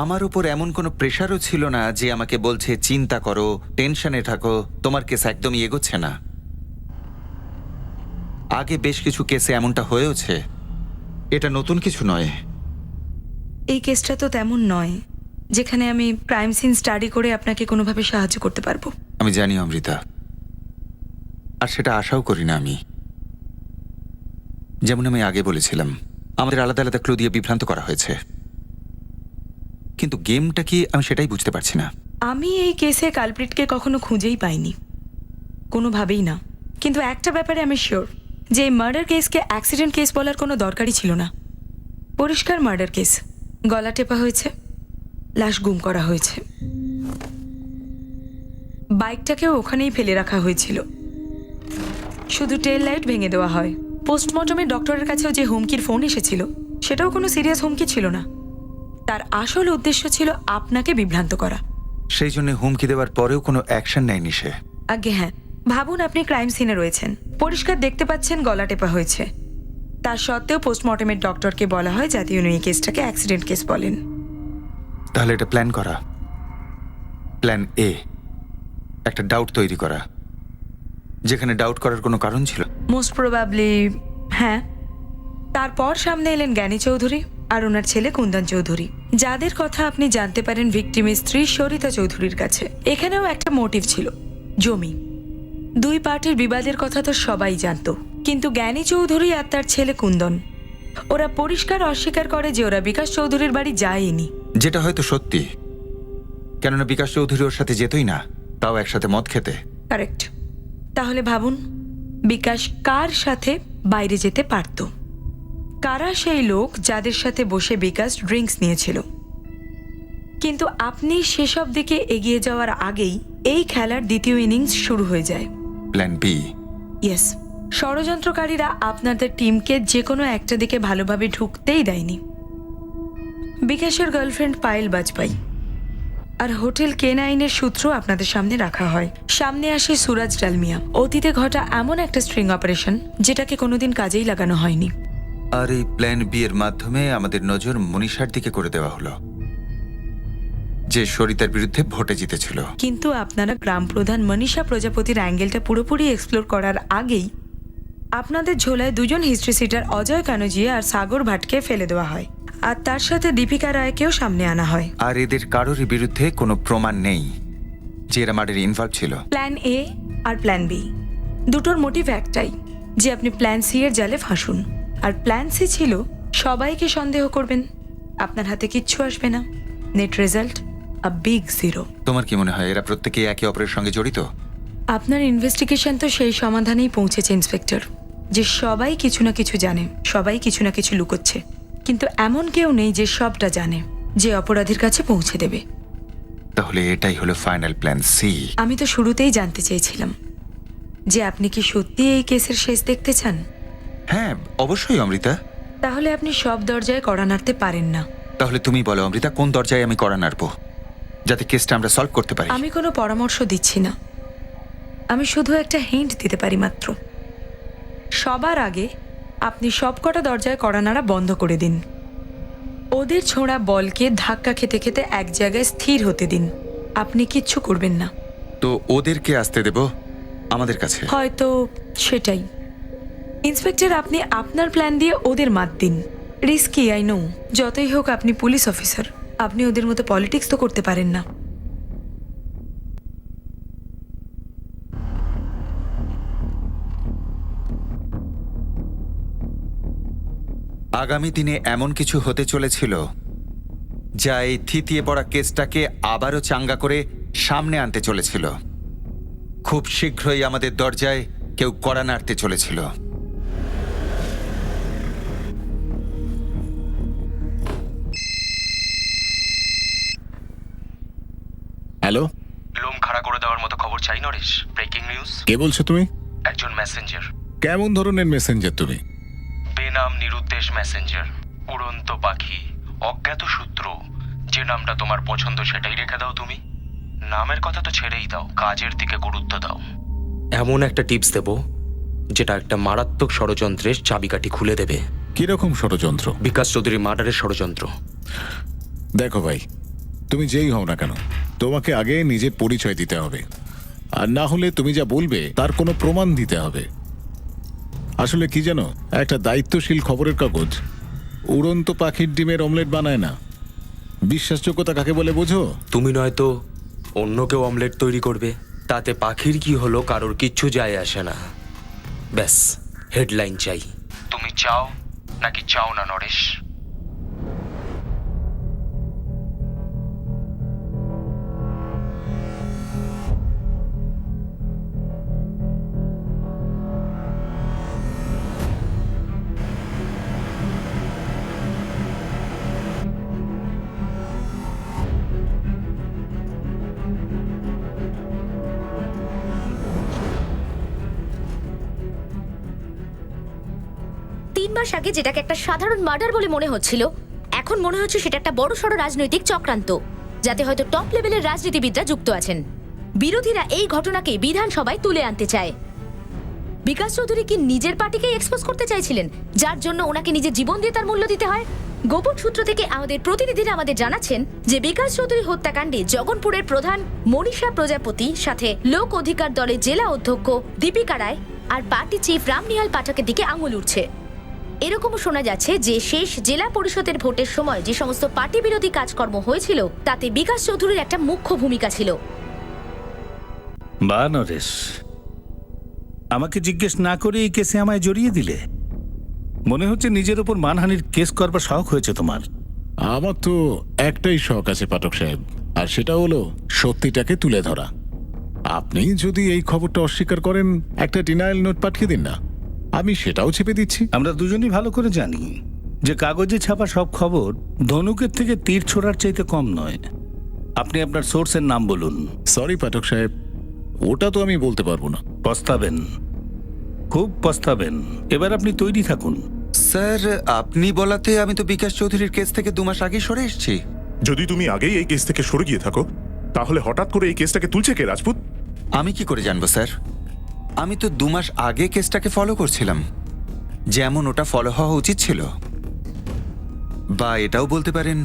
আমার উপর এমন কোনো প্রেশারও ছিল না যে আমাকে বলছে চিন্তা করো, টেনশনে থাকো, তোমার কেস একদমই এগোচ্ছে না। আগে বেশ কিছু কেসে এমনটা হয়েওছে, এটা নতুন কিছু নয়। এই কেসটা তো তেমন নয় যেখানে আমি ক্রাইম সিন স্টাডি করে আপনাকে কোনোভাবে সাহায্য করতে পারবো। আমি জানি অমৃতা, আর সেটা আশাও করি না আমি। যেমন আমি আগে বলেছিলাম, আমাদের আলাদা আলাদা ক্লু দিয়ে বিভ্রান্ত করা হয়েছে, কিন্তু গেমটা কি আমি সেটাই বুঝতে পারছি না। আমি এই কেসে কালপ্রিটকে কখনো খুঁজেই পাইনি, কোনোভাবেই না। কিন্তু একটা ব্যাপারে আমি শিওর যে এই মার্ডার কেসকে অ্যাক্সিডেন্ট কেস বলার কোনো দরকারই ছিল না। পরিষ্কার মার্ডার কেস। গলা টেপা হয়েছে, লাশ গুম করা হয়েছে, বাইকটাকেও ওখানেই ফেলে রাখা হয়েছিল, শুধু টেল লাইট ভেঙে দেওয়া হয়। পোস্টমর্টমে ডক্টরের কাছেও যে হুমকির ফোন এসেছিল সেটাও কোনো সিরিয়াস হুমকি ছিল না। তার আসল উদ্দেশ্য ছিল আপনাকে বিভ্রান্ত করা। সেই জন্য হুমকি দেওয়ার পরেও কোনো অ্যাকশন নেয়নি সে। আগে হ্যাঁ, ভাবুন আপনি ক্রাইম সিনে রয়েছেন, পরিষ্কার দেখতে পাচ্ছেন গলা টেপা হয়েছে, তার সত্ত্বেও পোস্টমর্টমের ডক্টরকে বলা হয় যাতে উনি এই কেসটাকে অ্যাক্সিডেন্ট কেস বলেন। তাহলে এটা প্ল্যান করা, প্ল্যান এ, একটা ডাউট তৈরি করা যেখানে ডাউট করার কোনো কারণ ছিল। মোস্ট প্রবাবলি হ্যাঁ। তারপর সামনে এলেন জ্ঞানী চৌধুরী আর ওনার ছেলে কুন্দন চৌধুরী, যাদের কথা আপনি জানতে পারেন ভিকটিমের স্ত্রী সরিতা চৌধুরীর কাছে। এখানেও একটা মোটিভ ছিল, জমি। দুই পার্টির বিবাদের কথা তো সবাই জানতো, কিন্তু জ্ঞানী চৌধুরী আর তার ছেলে কুন্দন ওরা পরিষ্কার অস্বীকার করে যে ওরা বিকাশ চৌধুরীর বাড়ি যায়নি। যেটা হয়তো সত্যি, কেননা বিকাশ চৌধুরী ওর সাথে যেতই না, তাও একসাথে মদ খেতে। কারেক্ট। তাহলে ভাবুন বিকাশ কার সাথে বাইরে যেতে পারত? কারা সেই লোক যাদের সাথে বসে বিকাশ ড্রিঙ্কস নিয়েছিল? কিন্তু আপনি সেসব দিকে এগিয়ে যাওয়ার আগেই এই খেলার দ্বিতীয় ইনিংস শুরু হয়ে যায়। Plan B. ইয়েস, ষড়যন্ত্রকারীরা আপনাদের টিমকে যে কোনো একটা দিকে ভালোভাবে ঢুকতেই দেয়নি। বিকাশের গার্লফ্রেন্ড পায়েল বাজপাই আর হোটেল K9-এর সূত্র আপনাদের সামনে রাখা হয়। সামনে আসে সুরাজ ডালমিয়া, অতীতে ঘটা এমন একটা স্ট্রিং অপারেশন যেটাকে কোনোদিন কাজেই লাগানো হয়নি। আর এই প্ল্যান বি এর মাধ্যমে আমাদের নজর মনীষার দিকে করে দেওয়া হলো, যে সরিতার বিরুদ্ধে ভোটে জিতেছিল। কিন্তু আপনারা গ্রাম প্রধান মনীষা প্রজাপতির অ্যাঙ্গেলটা পুরোপুরি এক্সপ্লোর করার আগেই আপনাদের ঝোলায় দুজন হিস্ট্রি সিটার অজয় কানজিয়া আর সাগর ভাটকে ফেলে দেওয়া হয়। আর তার সাথে দীপিকা রায়কেও সামনে আনা হয়। আর এদের কারোরই বিরুদ্ধে কোনো প্রমাণ নেই যে এরা মার্ডারে ইনভলভ ছিল। প্ল্যান এ আর প্ল্যান বি দুটোর মোটিভ একটাই, যে আপনি প্ল্যান সি এর জালে ফাঁসুন। আর প্ল্যান সি ছিল সবাইকে সন্দেহ করবেন, আপনার হাতে কিচ্ছু আসবে না। Net result a big zero. তোমার কি মনে হয় এরা প্রত্যেকে একে অপরের সঙ্গে জড়িত? আপনার ইনভেস্টিগেশন তো সেই সমাধানেই পৌঁছেছে ইন্সপেক্টর, যে সবাই কিছু না কিছু জানে, সবাই কিছু না কিছু লুকোচ্ছে, কিন্তু এমন কেউ নেই যে সবটা জানে, যে অপরাধীর কাছে পৌঁছে দেবে। তাহলে এটাই হলো ফাইনাল প্ল্যান সি। আমি তো শুরুতেই জানতে চেয়েছিলাম যে আপনি কি সত্যি এই কেসের শেষ দেখতে চান। হ্যাঁ অবশ্যই অমৃতা। তাহলে আপনি সব দরজায় কড়া নাড়তে পারেন না। তাহলে তুমি বলো অমৃতা, কোন দরজায় আমি কড়া নাড়বো যাতে কেসটা আমরা সলভ করতে পারি? আমি কোনো পরামর্শ দিচ্ছি না, আমি শুধু একটা হিন্ট দিতে পারি মাত্র। সবার আগে আপনি সবকটা দরজায় কড়া নাড়া বন্ধ করে দিন। ওদের ছোঁড়া বলকে ধাক্কা খেতে খেতে এক জায়গায় স্থির হতে দিন। আপনি কিচ্ছু করবেন না। তো ওদেরকে আসতে দেব আমাদের কাছে? হয়তো সেটাই। ইন্সপেক্টর, আপনি আপনার প্ল্যান দিয়ে ওদের মাত দিন। Risky, I know. যতই হোক আপনি পুলিশ অফিসার, আপনি ওদের মতো পলিটিক্স তো করতে পারেন না। আগামী দিনে এমন কিছু হতে চলেছিল যা এই থিতিয়ে পড়া কেসটাকে আবারও চাঙ্গা করে সামনে আনতে চলেছিল। খুব শীঘ্রই আমাদের দরজায় কেউ কড়া নাড়তে চলেছিল। হ্যালো, লোম খাড়া করে দেওয়ার মতো খবর চাই নরেশ। Breaking news. কে বলছো তুমি? একজন মেসেঞ্জার। কেমন ধরনের মেসেঞ্জার তুমি? বেনাম নিরুদ্দেশ মেসেঞ্জার, উড়ন্ত পাখি, অজ্ঞাত সূত্র। যে নামটা তোমার পছন্দ সেটাই রেখে দাও তুমি। নামের কথা তো ছেড়েই দাও, কাজের দিকে গুরুত্ব দাও। এমন একটা টিপস দেব যেটা একটা মারাত্মক ষড়যন্ত্রের চাবিকাঠি খুলে দেবে। কিরকম ষড়যন্ত্র? বিকাশ চৌধুরী মার্ডারের ষড়যন্ত্র। দেখো ভাই, তুমি যেই হও না কেন, তোমাকে আগে নিজের পরিচয় দিতে হবে, আর না হলে তুমি যা বলবে তার কোনো প্রমাণ দিতে হবে। আসলে কি জানো, একটা দায়িত্বশীল খবরের কাগজ উড়ন্ত পাখির ডিমের অমলেট বানায় না। বিশ্বাসযোগ্যতা কাকে বলে বোঝো? তুমি নয়তো অন্য কেউ অমলেট তৈরি করবে, তাতে পাখির কি হলো কারোর কিচ্ছু যায় আসে না। ব্যাস, হেডলাইন চাই। তুমি চাও নাকি চাও না নরেশ? মাস আগে যেটাকে একটা সাধারণ মার্ডার বলে মনে হচ্ছিল, এখন মনে হচ্ছে সেটা একটা বড়সড় রাজনৈতিক চক্রান্ত, যাতে হয়তো টপ লেভেলের রাজনীতিবিদরা যুক্ত আছেন। বিরোধীরা এই ঘটনাকে বিধানসভায় তুলে আনতে চায়। বিকাশ চৌধুরী কি নিজের পার্টিকে এক্সপোজ করতে চাইছিলেন, যার জন্য ওনাকে নিজের জীবন দিয়ে তার মূল্য দিতে হয়? গোপন সূত্র থেকে আমাদের প্রতিনিধিরা আমাদের জানাচ্ছেন যে বিকাশ চৌধুরী হত্যাকাণ্ডে জগনপুরের প্রধান মনীষা প্রজাপতি, সাথে লোক অধিকার দলের জেলা অধ্যক্ষ দীপিকা রায় আর পার্টি চিফ রামনিহাল পাঠকের দিকে আঙুল উঠছে। এরকমও শোনা যাচ্ছে যে শেষ জেলা পরিষদের ভোটের সময় যে সমস্ত পার্টি বিরোধী কাজকর্ম হয়েছিল তাতে বিকাশ চৌধুরীর একটা মুখ্য ভূমিকা ছিল। বা নরেশ, আমাকে জিজ্ঞেস না করে এই কেসে আমায় জড়িয়ে দিলে। মনে হচ্ছে নিজের উপর মানহানির কেস করবার শখ হয়েছে তোমার। আমার তো একটাই শখ আছে পাঠক সাহেব, আর সেটা হলো সত্যিটাকে তুলে ধরা। আপনি যদি এই খবরটা অস্বীকার করেন, একটা ডিনায়াল নোট পাঠিয়ে দিন না, আমি সেটাও চেপে দিচ্ছি। আমরা দুজনই ভালো করে জানি যে কাগজে ছাপা সব খবর ধনুকের থেকে তীর ছোড়ার চাইতে কম নয়। আপনি আপনার সোর্সের নাম বলুন। সরি পাঠক সাহেব, ওটা তো আমি বলতে পারবো না। পস্তাবেন, খুব পস্তাবেন। এবার আপনি তৈরি থাকুন। স্যার, আপনি বলাতে আমি তো বিকাশ চৌধুরীর কেস থেকে 2 মাস আগে সরে এসেছি। যদি তুমি আগেই এই কেস থেকে সরে গিয়ে থাকো, তাহলে হঠাৎ করে এই কেসটাকে তুলছে কে রাজপুত? আমি কি করে জানবো স্যার? আমি তো 2 মাস আগে কেসটাকে ফলো করছিলাম, যেমন ওটা ফলো হওয়া উচিত ছিল। বা এটাও বলতে পারেন,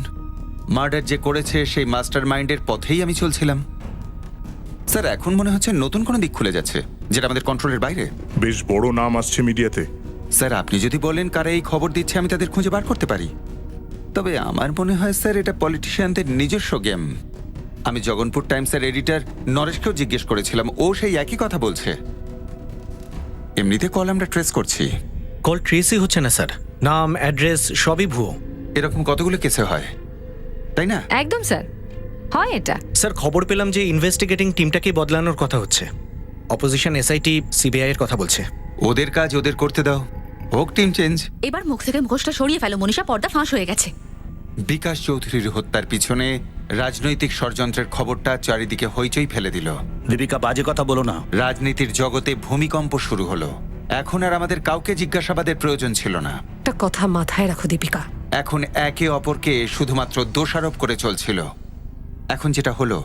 মার্ডার যে করেছে সেই মাস্টার মাইন্ডের পথেই আমি চলছিলাম। স্যার, এখন মনে হচ্ছে নতুন কোনো দিক খুলে যাচ্ছে যেটা আমাদের কন্ট্রোলের বাইরে। বেশ বড় নাম আসছে মিডিয়াতে। স্যার, আপনি যদি বলেন কারা এই খবর দিচ্ছে, আমি তাদের খুঁজে বার করতে পারি। তবে আমার মনে হয় স্যার এটা পলিটিশিয়ানদের নিজস্ব গেম। আমি জগনপুর টাইমসের এডিটর নরেশকেও জিজ্ঞেস করেছিলাম, ও সেই একই কথা বলছে। এমনিতে কল আমরা ট্রেস করছি। কল ট্রেসই হচ্ছে না স্যার, নাম অ্যাড্রেস সবই ভুয়ো। এরকম কতগুলো কেসে হয়, তাই না? একদম স্যার, হয় এটা। স্যার খবর পেলাম যে ইনভেস্টিগেটিং টিমটাকে বদলানোর কথা হচ্ছে। অপোজিশন এসআইটি সিবিআই এর কথা বলছে। ওদের কাজ ওদের করতে দাও, হোক টিম চেঞ্জ। এবার মুখ থেকে মুখোশটা সরিয়ে ফেলো মনীষা, পর্দা ফাঁস হয়ে গেছে। বিকাশ চৌধুরীর হত্যার পিছনে রাজনৈতিক ষড়যন্ত্রের খবরটা চারিদিকে হইচই ফেলে দিল। দীপিকা, বাজে কথা বলো না। রাজনীতির জগতে ভূমিকম্প শুরু হলো। এখন আর আমাদের কাউকে জিজ্ঞাসাবাদের প্রয়োজন ছিল না। একটা কথা মাথায় রাখো দীপিকা, এখন একে অপরকে শুধুমাত্র দোষারোপ করে চলছিল। এখন যেটা হলো,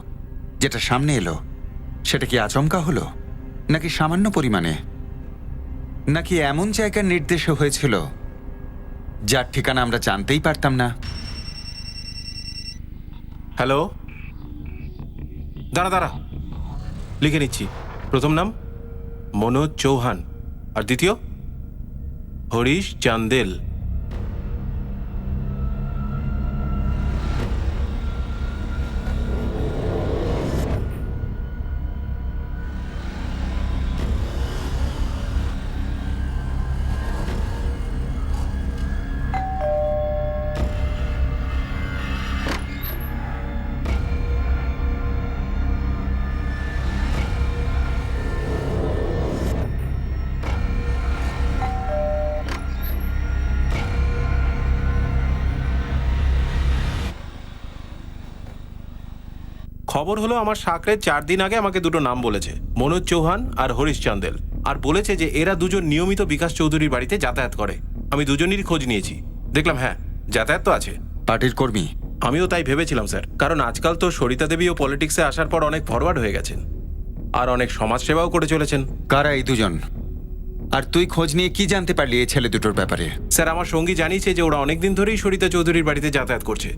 যেটা সামনে এলো, সেটা কি আচমকা হলো, নাকি সামান্য পরিমাণে, নাকি এমন জায়গার নির্দেশে হয়েছিল যার ঠিকানা আমরা জানতেই পারতাম না? হ্যালো, দাঁড়া লিখে নিচ্ছি। প্রথম নাম মনোজ চৌহান, আর দ্বিতীয় হরিশ চান্দেল। খবর হলো আমার সাকরে 4 দিন আগে আমাকে দুটো নাম বলেছে, মনোজ চৌহান আর হরিশ চান্দেল, আর বলেছে যে এরা দুজন নিয়মিত বিকাশ চৌধুরীর বাড়িতে যাতায়াত করে। আমি দুজনেরই খোঁজ নিয়েছি, দেখলাম হ্যাঁ যাতায়াত তো আছে। পার্টির কর্মী? আমিও তাই ভেবেছিলাম স্যার, কারণ আজকাল তো সরিতা দেবীও পলিটিক্সে আসার পর অনেক ফরওয়ার্ড হয়ে গেছেন আর অনেক সমাজসেবাও করে চলেছেন। কারা এই দুজন? আর তুই খোঁজ নিয়ে কি জানতে পারলি এই ছেলে দুটোর ব্যাপারে? স্যার আমার সঙ্গী জানিয়েছে যে ওরা অনেকদিন ধরেই সরিতা চৌধুরীর বাড়িতে যাতায়াত করছে,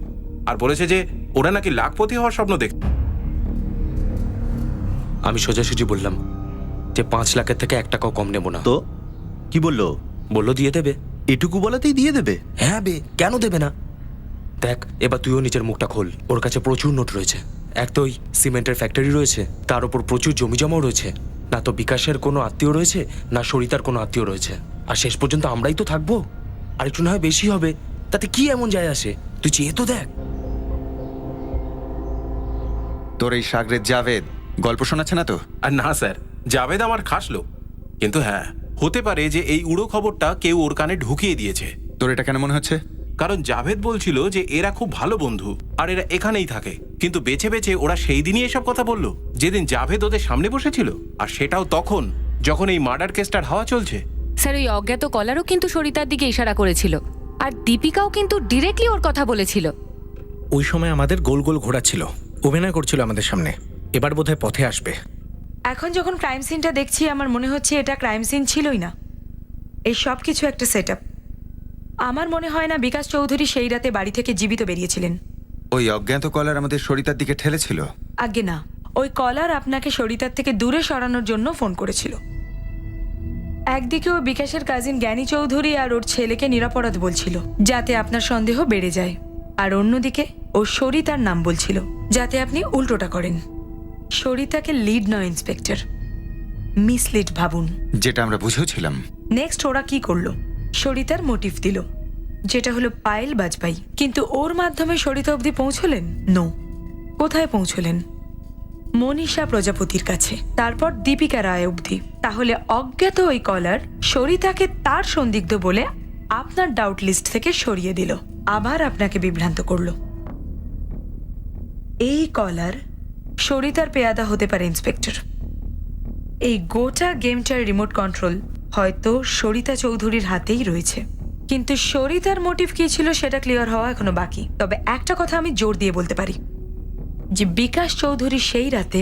আর বলেছে যে ওরা নাকি লাখপতি হওয়ার স্বপ্ন দেখ। আমি সোজাসুজি বললাম যে 5 লাখের থেকে 1 টাকাও কম নেব না। তো কি বললো? বললো দিয়ে দেবে। এটুকু বলাতেই দিয়ে দেবে? হ্যাঁ বে, কেন দেবে না? দেখ এবার তুইও নিজের মুখটা খোল। ওর কাছে প্রচুর নোট রয়েছে, এক তো ওই সিমেন্টের ফ্যাক্টরি রয়েছে, তার উপর প্রচুর জমি জমাও রয়েছে। না তো বিকাশের কোনো আত্মীয় রয়েছে, না সরিতার কোনো আত্মীয় রয়েছে, আর শেষ পর্যন্ত আমরাই তো থাকবো। আর একটু না হয় বেশি হবে, তাতে কি এমন যায় আসে? তুই চেয়ে তো দেখ। তোর এই সাগরেদ জাভেদ গল্প শোনাচ্ছে না তো? আর না স্যার, জাভেদ আমার খাস লোক, কিন্তু হ্যাঁ হতে পারে যে এই উড়ো খবরটা কেউ ওর কানে ঢুকিয়ে দিয়েছে। তোর এটা কেন মনে হচ্ছে? কারণ জাভেদ বলছিল যে এরা খুব ভালো বন্ধু আর এরা এখানেই থাকে, কিন্তু বেছে বেছে ওরা সেই দিনই এসব কথা বলল যেদিন জাভেদ ওদের সামনে বসেছিল, আর সেটাও তখন যখন এই মার্ডার কেসটার হাওয়া চলছে। স্যার ওই অজ্ঞাত কলারও কিন্তু সরিতার দিকে ইশারা করেছিল, আর দীপিকাও কিন্তু ডিরেক্টলি ওর কথা বলেছিল। ওই সময় আমাদের গোল গোল ঘোরাচ্ছিল, অভিনয় করছিল আমাদের সামনে। এবার বোধহয় পথে আসবে। এখন যখন ক্রাইম সিনটা দেখছি আমার মনে হচ্ছে এটা ক্রাইম সিন ছিলই না, এই সব কিছু একটা সেট আপ। আমার মনে হয় না বিকাশ চৌধুরী সেই রাতে বাড়ি থেকে জীবিত বেরিয়েছিলেন। ওই অজ্ঞাত কলার আমাদের সরিতার দিকে ঠেলেছিল? আগে না, ওই কলার আপনাকে সরিতার থেকে দূরে সরানোর জন্য ফোন করেছিল। একদিকে ও বিকাশের কাজিন জ্ঞানী চৌধুরী আর ওর ছেলেকে নিরাপরাধ বলছিল যাতে আপনার সন্দেহ বেড়ে যায়, আর অন্যদিকে ও সরিতার নাম বলছিল যাতে আপনি উল্টোটা করেন। সরিতাকে লিড নয় ইন্সপেক্টর, মিসলিড ভাবুন। যেটা আমরা বুঝেওছিলাম। নেক্সট ওরা কি করলো? সরিতার মোটিভ দিল, যেটা হলো পায়েল বাজপাই, কিন্তু ওর মাধ্যমে সরিতা অবধি পৌঁছলেন? নো। কোথায় পৌঁছলেন? মনীষা প্রজাপতির কাছে, তারপর দীপিকা রায় অবধি। তাহলে অজ্ঞাত ওই কলার সরিতাকে তার সন্দিগ্ধ বলে আপনার ডাউট লিস্ট থেকে সরিয়ে দিল, আবার আপনাকে বিভ্রান্ত করলো। এই কলার সরিতার পেয়াদা হতে পারে ইন্সপেক্টর। এই গোটা গেমটার রিমোট কন্ট্রোল হয়তো সরিতা চৌধুরীর হাতেই রয়েছে, কিন্তু সরিতার মোটিভ কি ছিল সেটা ক্লিয়ার হওয়া এখনো বাকি। তবে একটা কথা আমি জোর দিয়ে বলতে পারি যে বিকাশ চৌধুরী সেই রাতে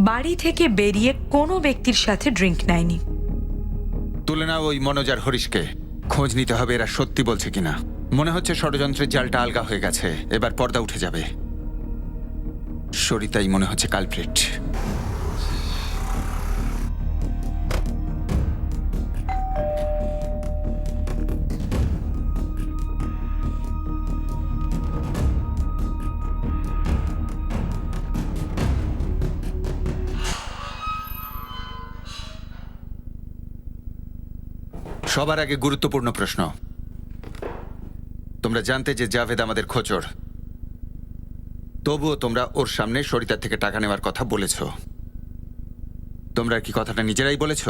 বাড়ি থেকে বেরিয়ে কোনো ব্যক্তির সাথে ড্রিঙ্ক নেয়নি। তুলে নাও ওই মনোজ আর হরিশকে, খোঁজ নিতে হবে এরা সত্যি বলছে কিনা। মনে হচ্ছে ষড়যন্ত্রের জালটা আলগা হয়ে গেছে, এবার পর্দা উঠে যাবে। সরিতাই মনে হচ্ছে কালপ্রিট। সবার আগে গুরুত্বপূর্ণ প্রশ্ন। তোমরা জানতে যে জাভেদ আমাদের খোঁচর, তবুও তোমরা ওর সামনে সরিতার থেকে টাকা নেওয়ার কথা বলেছ। তোমরা কি কথাটা নিজেরাই বলেছ,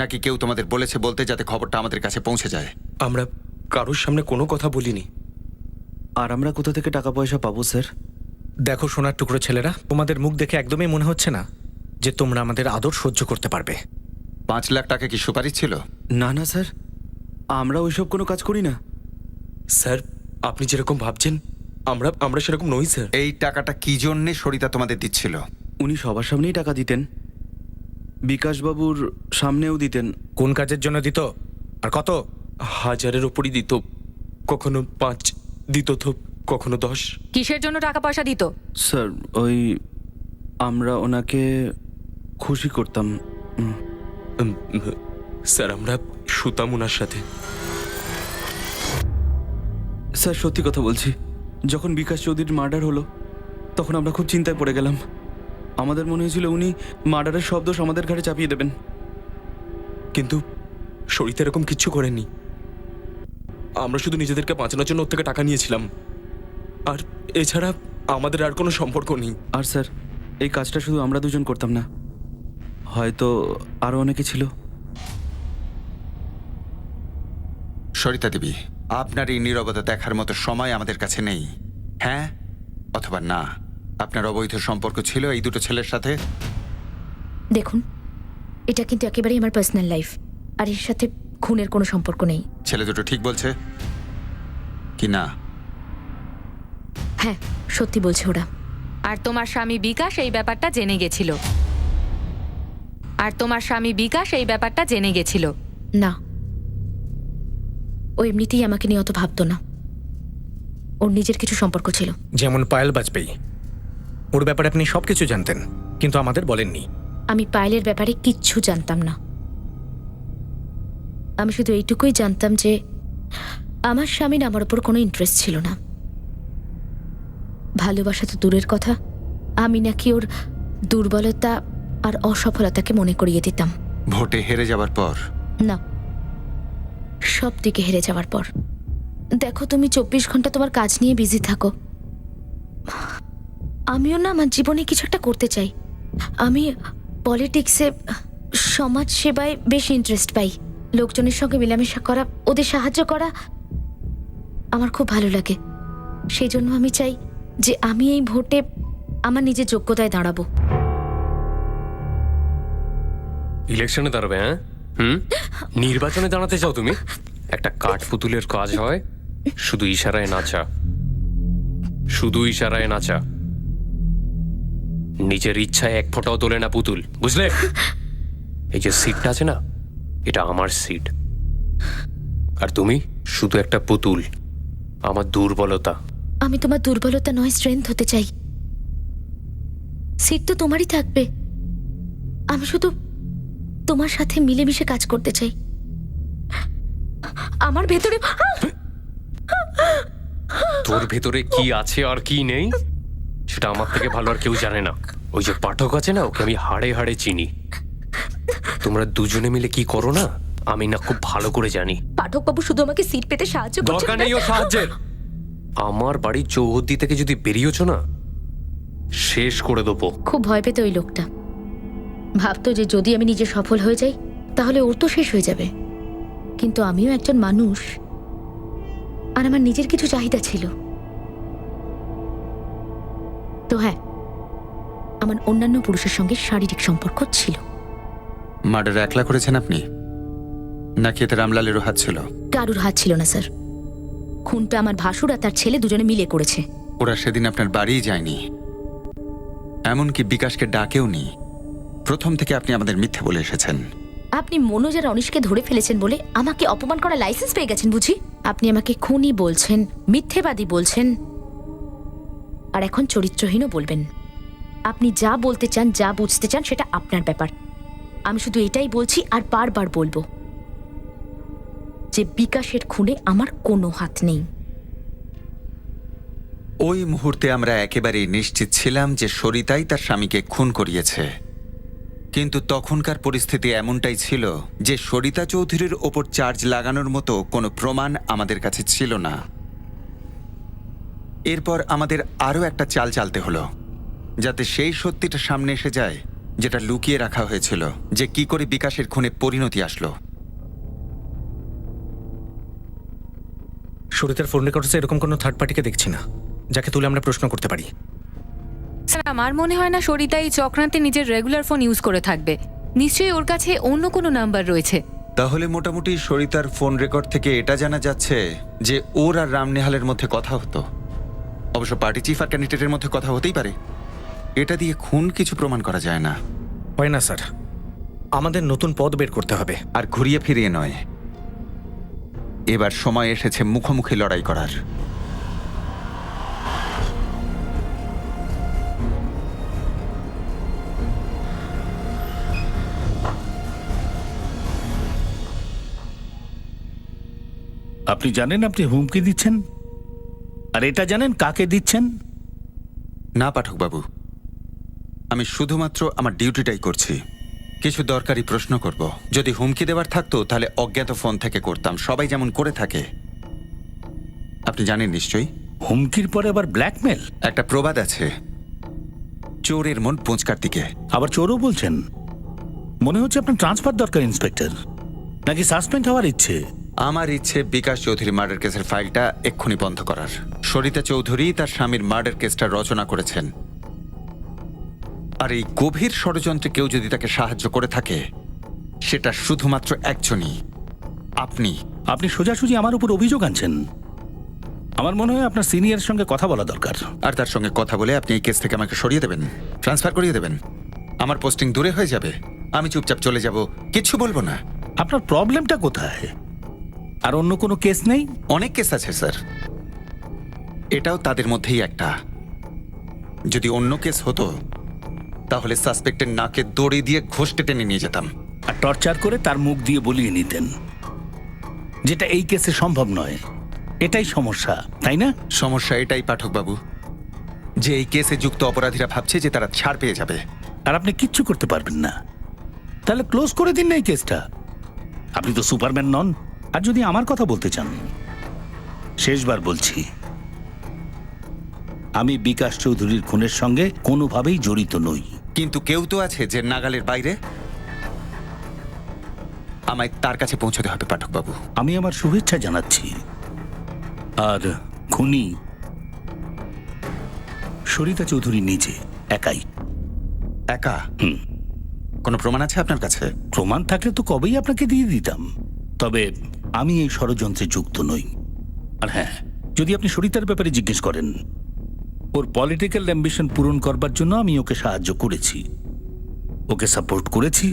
নাকি কেউ তোমাদের বলেছে বলতে যাতে খবরটা আমাদের কাছে পৌঁছে যায়? আমরা কারোর সামনে কোনো কথা বলিনি। আর আমরা কোথা থেকে টাকা পয়সা পাবো স্যার? দেখো সোনার টুকরো ছেলেরা, তোমাদের মুখ দেখে একদমই মনে হচ্ছে না যে তোমরা আমাদের আদর সহ্য করতে পারবে। 5 লাখ টাকা কি সুপারিশ ছিল? না না স্যার, আমরা ওইসব কোনো কাজ করি না। স্যার, আপনি যেরকম ভাবছেন আমরা সেরকম নই স্যার। এই টাকাটা কি জন্যে সরিতা তোমাদের দিচ্ছিল? উনি সবার সামনেই টাকা দিতেন, বিকাশবাবুর সামনেও দিতেন। কোন কাজের জন্য দিত আর কত? 1000-এর ওপরই দিত, কখনো 5 দিত তো কখনো 10। কিসের জন্য টাকা পয়সা দিত? স্যার, ওই আমরা ওনাকে খুশি করতাম। স্যার, আমরা শুতাম ওনার সাথে। স্যার, সত্যি কথা বলছি, যখন বিকাশ চৌধুরীর মার্ডার হলো তখন আমরা খুব চিন্তায় পড়ে গেলাম। আমাদের মনে হয়েছিল উনি মার্ডারের সব দোষ আমাদের ঘাড়ে চাপিয়ে দেবেন। কিন্তু সরিতা এরকম কিচ্ছু করেননি। আমরা শুধু নিজেদেরকে বাঁচানোর জন্য ওর থেকে টাকা নিয়েছিলাম, আর এছাড়া আমাদের আর কোনো সম্পর্ক নেই। আর স্যার, এই কাজটা শুধু আমরা দুজন করতাম না, হয়তো আরো অনেকে ছিল। সরিতা দেবী, আপনার এই নীরবতা দেখার মতো সময় আমাদের কাছে নেই। হ্যাঁ অথবা না, আপনার অবৈধ সম্পর্ক ছিল এই দুটো ছেলের সাথে? দেখুন, এটা কিন্তু একেবারেই আমার পার্সোনাল লাইফ, আর এর সাথে খুনের কোনো সম্পর্ক নেই। ছেলে দুটো ঠিক বলছে কি না? হ্যাঁ, সত্যি বলছে ওরা। আর তোমার স্বামী বিকাশ এই ব্যাপারটা জেনে গেছিল। না, ও এমনিতেই আমাকে নিয়ে অত ভাবতো না। ওর নিজের কিছু সম্পর্ক ছিল। যেমন পায়েল বাজপেয়ী, ওর ব্যাপারে আপনি সবকিছু জানতেন কিন্তু আমাদের বলেননি। আমি পায়েলের ব্যাপারে কিচ্ছু জানতাম না। আমি শুধু এইটুকুই জানতাম যে আমার স্বামীর আমার ওপর কোনো ইন্টারেস্ট ছিল না। ভালোবাসা তো দূরের কথা, আমি নাকি ওর দুর্বলতা আর অসফলতাকে মনে করিয়ে দিতাম। ভোটে হেরে যাবার পর? না, সব দিকে হেরে যাওয়ার পর। দেখো, তুমি 24 ঘন্টা তোমার কাজ নিয়ে বিজি থাকো, আমিও না আমার জীবনে কিছু একটা করতে চাই। আমি পলিটিক্সে, সমাজ সেবায় বেশ ইন্টারেস্ট পাই। লোকজনের সঙ্গে মেলামেশা করা, ওদের সাহায্য করা আমার খুব ভালো লাগে। সেই জন্য আমি চাই যে আমি এই ভোটে আমার নিজের যোগ্যতায় দাঁড়াবো। ইলেকশনে দাঁড়াবে? হ্যাঁ, নির্বাচনে দাঁড়াতে চাও তুমি? একটা কাঠ পুতুলের কাজ হয় শুধু ইশারায় নাচা, শুধু ইশারায় নাচা। নিজের ইচ্ছায় এক ফোঁটাও তোলে না পুতুল, বুঝলে? এই যে সিটটা আছে না, এটা আমার সিট, আর তুমি শুধু একটা পুতুল, আমার দুর্বলতা। আমি তোমার দুর্বলতা নয়, স্ট্রেংথ হতে চাই। সিট তো তোমারই থাকবে, আমি শুধু তোমার সাথে মিলেমিশে কাজ করতে চাই। আমার ভেতরে তোর ভেতরে কি আছে আর কি নেই সেটা আমার থেকে ভালো আর কেউ জানে না। ওই যে পাঠক আছে না, ওকে আমি হাড়ে হাড়ে চিনি। তোমরা দুজনে মিলে কি করো না, আমি না খুব ভালো করে জানি। পাঠক বাবু শুধু আমাকে সিট পেতে সাহায্য করছেন। দরকার নেই ও সাহায্যের। আমার বাড়ির চৌহদ্দি থেকে যদি বেরিয়েছ না, শেষ করে দেবো। খুব ভয় পেত ওই লোকটা। ভাবতো যে যদি আমি নিজে সফল হয়ে যাই তাহলে ওর তো শেষ হয়ে যাবে। কিন্তু আমিও একজন মানুষ, আর আমার নিজের কিছু চাহিদা ছিল। তো হ্যাঁ, আমার অন্যান্য পুরুষের সঙ্গে শারীরিক সম্পর্ক ছিল। মার্ডার একলা করেছেন আপনি, নাকি এতে রামলালেরও হাত ছিল? কারুর হাত ছিল না স্যার। খুনটা আমার ভাসুর আর তার ছেলে দুজনে মিলে করেছে। ওরা সেদিন আপনার বাড়িই যায়নি, এমনকি বিকাশকে ডাকেও নি। প্রথম থেকে আপনি আমাদের মিথ্যে বলে এসেছেন। আপনি মনোজ আর অনিশকে ধরে ফেলেছেন বলে আমাকে অপমান করার লাইসেন্স পেয়ে গেছেন বুঝি? আপনি আমাকে খুনি বলছেন, মিথ্যেবাদী বলছেন, আর এখন চরিত্রহীনও বলবেন। আপনি যা বলতে চান, যা বুঝতে চান, সেটা আপনার ব্যাপার। আমি শুধু এটাই বলছি আর বারবার বলবো যে বিকাশের খুনে আমার কোনো হাত নেই। ওই মুহূর্তে আমরা একেবারেই নিশ্চিত ছিলাম যে সরিতাই তার স্বামীকে খুন করিয়েছে, কিন্তু তখনকার পরিস্থিতি এমনটাই ছিল যে সরিতা চৌধুরীর ওপর চার্জ লাগানোর মতো কোনো প্রমাণ আমাদের কাছে ছিল না। এরপর আমাদের আরও একটা চাল চালতে হলো, যাতে সেই সত্যিটা সামনে এসে যায় যেটা লুকিয়ে রাখা হয়েছিল, যে কি করে বিকাশের খুনে পরিণতি আসলো। সরিতার ফোন রেকর্ডসে এরকম কোনো থার্ড পার্টিকে দেখছি না যাকে তুলে আমরা প্রশ্ন করতে পারি। স্যার আমার মনে হয় না সরিতা এই চক্রান্তে নিজের রেগুলার ফোন ইউজ করে থাকবে। নিশ্চয়ই ওর কাছে অন্য কোনো নাম্বার রয়েছে। তাহলে মোটামুটি সরিতার ফোন রেকর্ড থেকে এটা জানা যাচ্ছে যে ওর আর রামনিহালের মধ্যে কথা হতো। অবশ্য পার্টি চিফ আর ক্যান্ডিডেটের মধ্যে কথা হতেই পারে। এটা দিয়ে খুন কিছু প্রমাণ করা যায় না। হয় না স্যার, আমাদের নতুন পথ বের করতে হবে। আর ঘুরিয়ে ফিরিয়ে নয়। এবার সময় এসেছে মুখোমুখি লড়াই করার। আপনি জানেন আপনি হুমকি দিচ্ছেন, আর এটা জানেন কাকে দিচ্ছেন? না পাঠকবাবু, আমি শুধুমাত্র আমার ডিউটিটাই করছি। কিছু দরকারি প্রশ্ন করব। যদি হুমকি দেওয়ার থাকতো তাহলে অজ্ঞাত ফোন থেকে করতাম, সবাই যেমন করে থাকে। আপনি জানেন নিশ্চয়ই। হুমকির পরে আবার ব্ল্যাকমেল? একটা প্রবাদ আছে, চোরের মন পোঁচকার দিকে। আবার চোরও বলছেন? মনে হচ্ছে আপনার ট্রান্সফার দরকার ইন্সপেক্টর, নাকি সাসপেন্ড হওয়ার ইচ্ছে? আমার ইচ্ছে বিকাশ চৌধুরী মার্ডার কেসের ফাইলটা এক্ষুনি বন্ধ করার। সরিতা চৌধুরী তার স্বামীর মার্ডার কেসটা রচনা করেছেন, আর এই গভীর ষড়যন্ত্রে কেউ যদি তাকে সাহায্য করে থাকে সেটা শুধুমাত্র একজনই, আপনি। আপনি সোজাসুজি আমার উপর অভিযোগ আনছেন। আমার মনে হয় আপনার সিনিয়রের সঙ্গে কথা বলা দরকার। আর তার সঙ্গে কথা বলে আপনি এই কেস থেকে আমাকে সরিয়ে দেবেন, ট্রান্সফার করিয়ে দেবেন। আমার পোস্টিং দূরে হয়ে যাবে, আমি চুপচাপ চলে যাব, কিচ্ছু বলবো না। আপনার প্রবলেমটা কোথায়? আর অন্য কোনো কেস নেই? অনেক কেস আছে স্যার, এটাও তাদের মধ্যেই একটা। যদি অন্য কেস হতো তাহলে সাসপেক্টের নাকে দড়ি দিয়ে ঘষটে টেনে নিয়ে যেতাম আর টর্চার করে তার মুখ দিয়ে বলিয়ে নিতেন, যেটা এই কেসে সম্ভব নয়। এটাই সমস্যা, তাই না? সমস্যা এটাই পাঠকবাবু, যে এই কেসে যুক্ত অপরাধীরা ভাবছে যে তারা ছাড় পেয়ে যাবে, আর আপনি কিচ্ছু করতে পারবেন না। তাহলে ক্লোজ করে দিন না এই কেসটা। আপনি তো সুপারম্যান নন। আর যদি আমার কথা বলতে চান, শেষবার বলছি, আমি বিকাশ চৌধুরীর খুনের সঙ্গে কোনোভাবেই জড়িত নই। কিন্তু কেউ তো আছে যে নাগালের বাইরে। আমায় তার কাছে পৌঁছতে হবে পাঠকবাবু। আমি আমার শুভেচ্ছা জানাচ্ছি। আর খুনি সরিতা চৌধুরী নিজে, একাই। একা? কোনো প্রমাণ আছে আপনার কাছে? প্রমাণ থাকলে তো কবেই আপনাকে দিয়ে দিতাম। তবে আমি এই ষড়যন্ত্রে যুক্ত নই। আর হ্যাঁ, যদি আপনি সরিতার ব্যাপারে জিজ্ঞেস করেন, ওর পলিটিক্যাল অ্যাম্বিশন পূরণ করবার জন্য আমি ওকে সাহায্য করেছি, ওকে সাপোর্ট করেছি,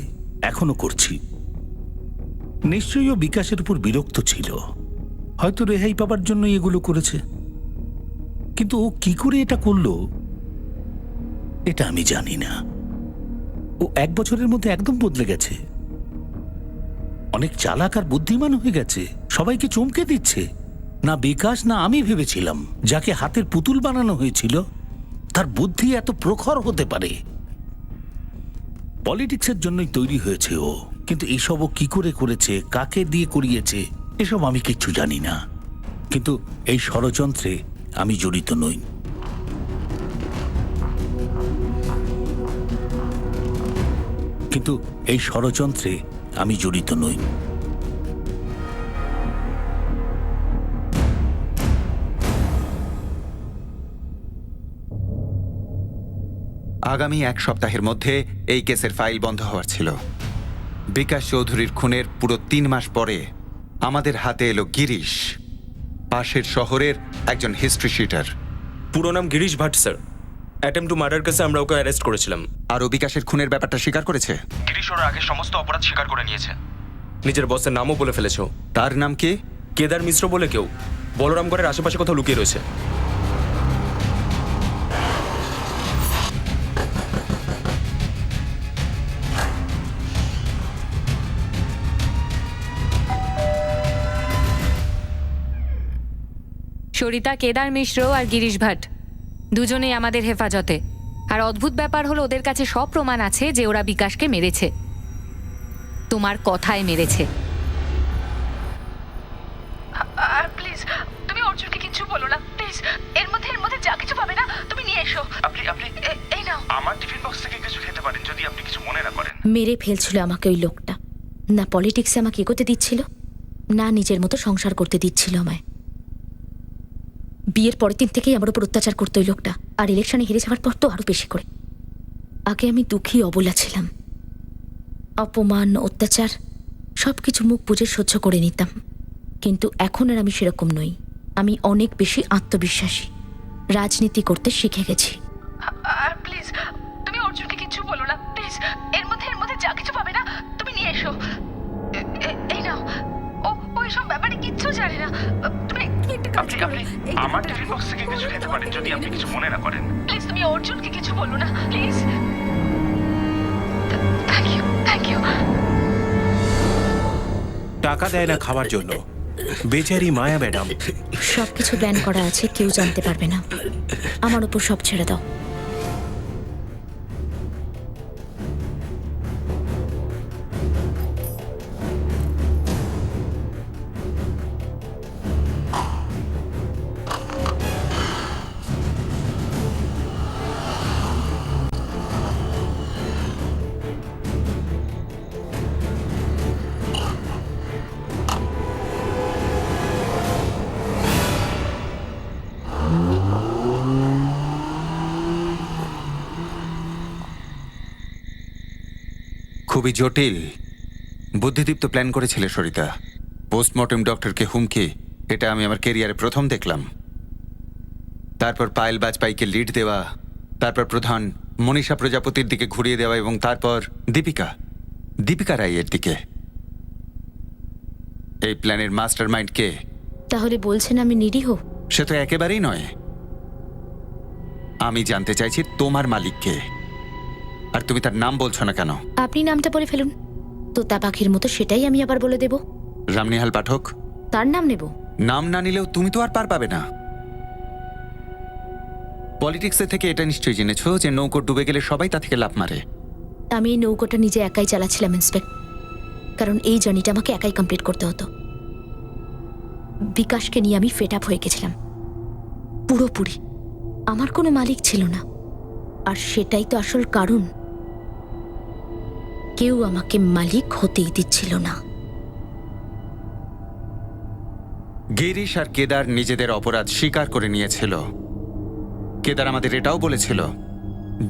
এখনো করছি। নিশ্চয়ই ও বিকাশের উপর বিরক্ত ছিল, হয়তো রেহাই পাবার জন্য এগুলো করেছে। কিন্তু ও কি করে এটা করলো এটা আমি জানি না। ও 1 বছরের মধ্যে একদম বদলে গেছে, অনেক চালাক আর বুদ্ধিমান হয়ে গেছে, সবাইকে চমকে দিচ্ছে। না বিকাশ না আমি ভেবেছিলাম যাকে হাতের পুতুল বানানো হয়েছিল তার বুদ্ধি এত প্রখর হতে পারে। পলিটিক্সের জন্যই তৈরি হয়েছে ও, কিন্তু এসব ও কি করে করেছে, কাকে দিয়ে করিয়েছে, এসব আমি কিচ্ছু জানি না। কিন্তু এই ষড়যন্ত্রে আমি জড়িত নই। কিন্তু এই ষড়যন্ত্রে আমি জড়িত নই। আগামী 1 সপ্তাহের মধ্যে এই কেসের ফাইল বন্ধ হওয়ার ছিল। বিকাশ চৌধুরীর খুনের পুরো 3 মাস পরে আমাদের হাতে এলো গিরিশ, পাশের শহরের একজন হিস্ট্রি শিটার। পুরো নাম Girish Bhat sir. Attempt to murder কেসে আমরা ওকে অ্যারেস্ট করেছিলাম। আর ও বিকাশের খুনের ব্যাপারটা স্বীকার করেছে। গিরিশ ওর আগে সমস্ত অপরাধ স্বীকার করে নিয়েছে। নিজের বসের নামও বলে ফেলেছে। তার নাম কি? কেদার মিশ্র বলে কেউ, বলরামগড়ের আশেপাশে কোথাও লুকিয়ে রয়েছে। সরিতা, কেদার মিশ্র আর গিরিশ ভাট দুজনেই আমাদের হেফাজতে। আর অদ্ভুত ব্যাপার হলো ওদের কাছে সব প্রমাণ আছে যে ওরা বিকাশকে মেরেছে, তোমার কথায় মেরেছে। আর প্লিজ তুমি অর্জুনকে কিছু বলো না প্লিজ। এর মধ্যে যা কিছু পাবে না তুমি নিয়ে এসো। আপনি এই নাও। আমার টিফিন বক্স থেকে কিছু খেতে পারেন যদি আপনি কিছু মনে না করেন। মেরে ফেলছিল আমাকে ওই লোকটা। না পলিটিক্সে আমাকে এগোতে দিচ্ছিল, না নিজের মতো সংসার করতে দিচ্ছিল আমায়। বিয়ের পরের দিন থেকেই আমার উপর অত্যাচার করতো ওই লোকটা, আর ইলেকশনে হেরে যাওয়ার পর তো আরো বেশি করে। আগে আমি দুঃখী অবলা ছিলাম, অপমান অত্যাচার সবকিছু মুখ বুজে সহ্য করে নিতাম, কিন্তু এখন আর আমি সেরকম নই। আমি অনেক বেশি আত্মবিশ্বাসী, রাজনীতি করতে শিখে গেছি। আর প্লিজ তুমি অর্জুনকে কিছু বলো না প্লিজ। এর মধ্যে যা কিছু পাবে না তুমি নিয়ে এসো। এই নাও। ও এসব ব্যাপারে কিচ্ছু জানে না। তুমি একটা কাজ করো। আমার টিফিন বক্স থেকে কিছু খেতে পারেন যদি আপনি কিছু মনে না করেন। প্লিজ তুমি অর্জুনকে কিছু বলো না প্লিজ। Thank you. টাকা দেয় না খাওয়ার জন্য, বেচারি মায়া ম্যাডাম। সবকিছু প্ল্যান করা আছে, কেউ জানতে পারবে না। আমার উপর সব ছেড়ে দাও। খুবই জটিল বুদ্ধিদীপ্ত প্ল্যান করেছিলে সরিতা। পোস্টমর্টেম ডক্টরকে হুমকি, এটা আমি আমার কেরিয়ারে প্রথম দেখলাম। তারপর পায়েল বাজপাইকে লিড দেওয়া, তারপর প্রধান মনীষা প্রজাপতির দিকে ঘুরিয়ে দেওয়া, এবং তারপর দীপিকা রায়ের দিকে। এই প্ল্যানের মাস্টার মাইন্ড কে? তাহলে বলছেন আমি নিরীহ? সে তো একেবারেই নয়। আমি জানতে চাইছি তোমার মালিক কে, আর তুমি তার নাম বলছো না কেন? আপনি নামটা বলে ফেলুন, তোতা পাখির মতো সেটাই আমি আবার বলে দেব। রামনিহাল পাঠক। তার নাম নেব? নাম না নিলেও তুমি তো আর পার পাবে না। পলিটিক্সের থেকে এটা নিশ্চয়ই জেনেছো যে নৌকো ডুবে গেলে সবাই তা থেকে লাফ মারে। আমি এই নৌকোটা নিজে একাই চালাচ্ছিলাম ইন্সপেক্টর, কারণ এই জার্নিটা আমাকে একাই কমপ্লিট করতে হতো। বিকাশকে নিয়ে আমি ফেড আপ হয়ে গেছিলাম পুরোপুরি। আমার কোনো মালিক ছিল না, আর সেটাই তো আসল কারণ। কেউ আমাকে মালিক হতেই দিচ্ছিল না। গিরিশ আর কেদার নিজেদের অপরাধ স্বীকার করে নিয়েছিল। কেদার আমাদের এটাও বলেছিল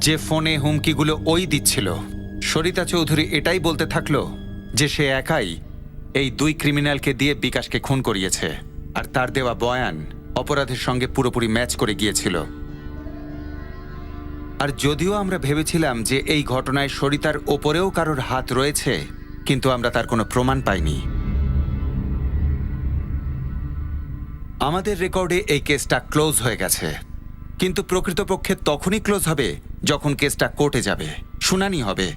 যে ফোনে হুমকিগুলো ওই দিচ্ছিল। সরিতা চৌধুরী এটাই বলতে থাকলো যে সে একাই এই দুই ক্রিমিনালকে দিয়ে বিকাশকে খুন করিয়েছে, আর তার দেওয়া বয়ান অপরাধের সঙ্গে পুরোপুরি ম্যাচ করে গিয়েছিল। আর যদিও আমরা ভেবেছিলাম যে এই ঘটনায় সরিতার ওপরেও কারোর হাত রয়েছে, কিন্তু আমরা তার কোনো প্রমাণ পাইনি। আমাদের রেকর্ডে এই কেসটা ক্লোজ হয়ে গেছে, কিন্তু প্রকৃতপক্ষে তখনই ক্লোজ হবে যখন কেসটা কোর্টে যাবে, শুনানি হবে,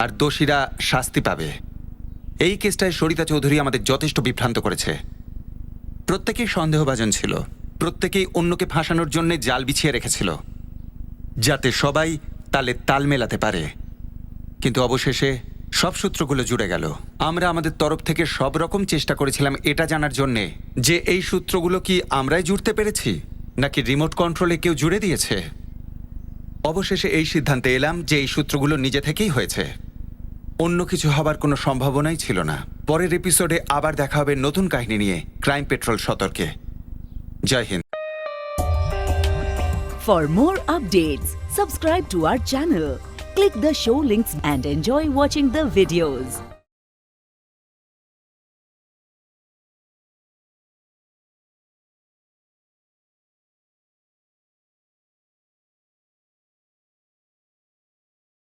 আর দোষীরা শাস্তি পাবে। এই কেসটায় সরিতা চৌধুরী আমাদের যথেষ্ট বিভ্রান্ত করেছে। প্রত্যেকেই সন্দেহভাজন ছিল, প্রত্যেকেই অন্যকে ফাঁসানোর জন্য জাল বিছিয়ে রেখেছিল যাতে সবাই তালে তাল মেলাতে পারে। কিন্তু অবশেষে সব সূত্রগুলো জুড়ে গেল। আমরা আমাদের তরফ থেকে সব রকম চেষ্টা করেছিলাম এটা জানার জন্যে যে এই সূত্রগুলো কি আমরাই জুড়তে পেরেছি নাকি রিমোট কন্ট্রোলে কেউ জুড়ে দিয়েছে। অবশেষে এই সিদ্ধান্তে এলাম যে এই সূত্রগুলো নিজে থেকেই হয়েছে, অন্য কিছু হবার কোনো সম্ভাবনাই ছিল না। পরের এপিসোডে আবার দেখা হবে নতুন কাহিনী নিয়ে ক্রাইম পেট্রোল সতর্কে। জয় হিন্দ। For more updates, subscribe to our channel, click the show links and enjoy watching the videos.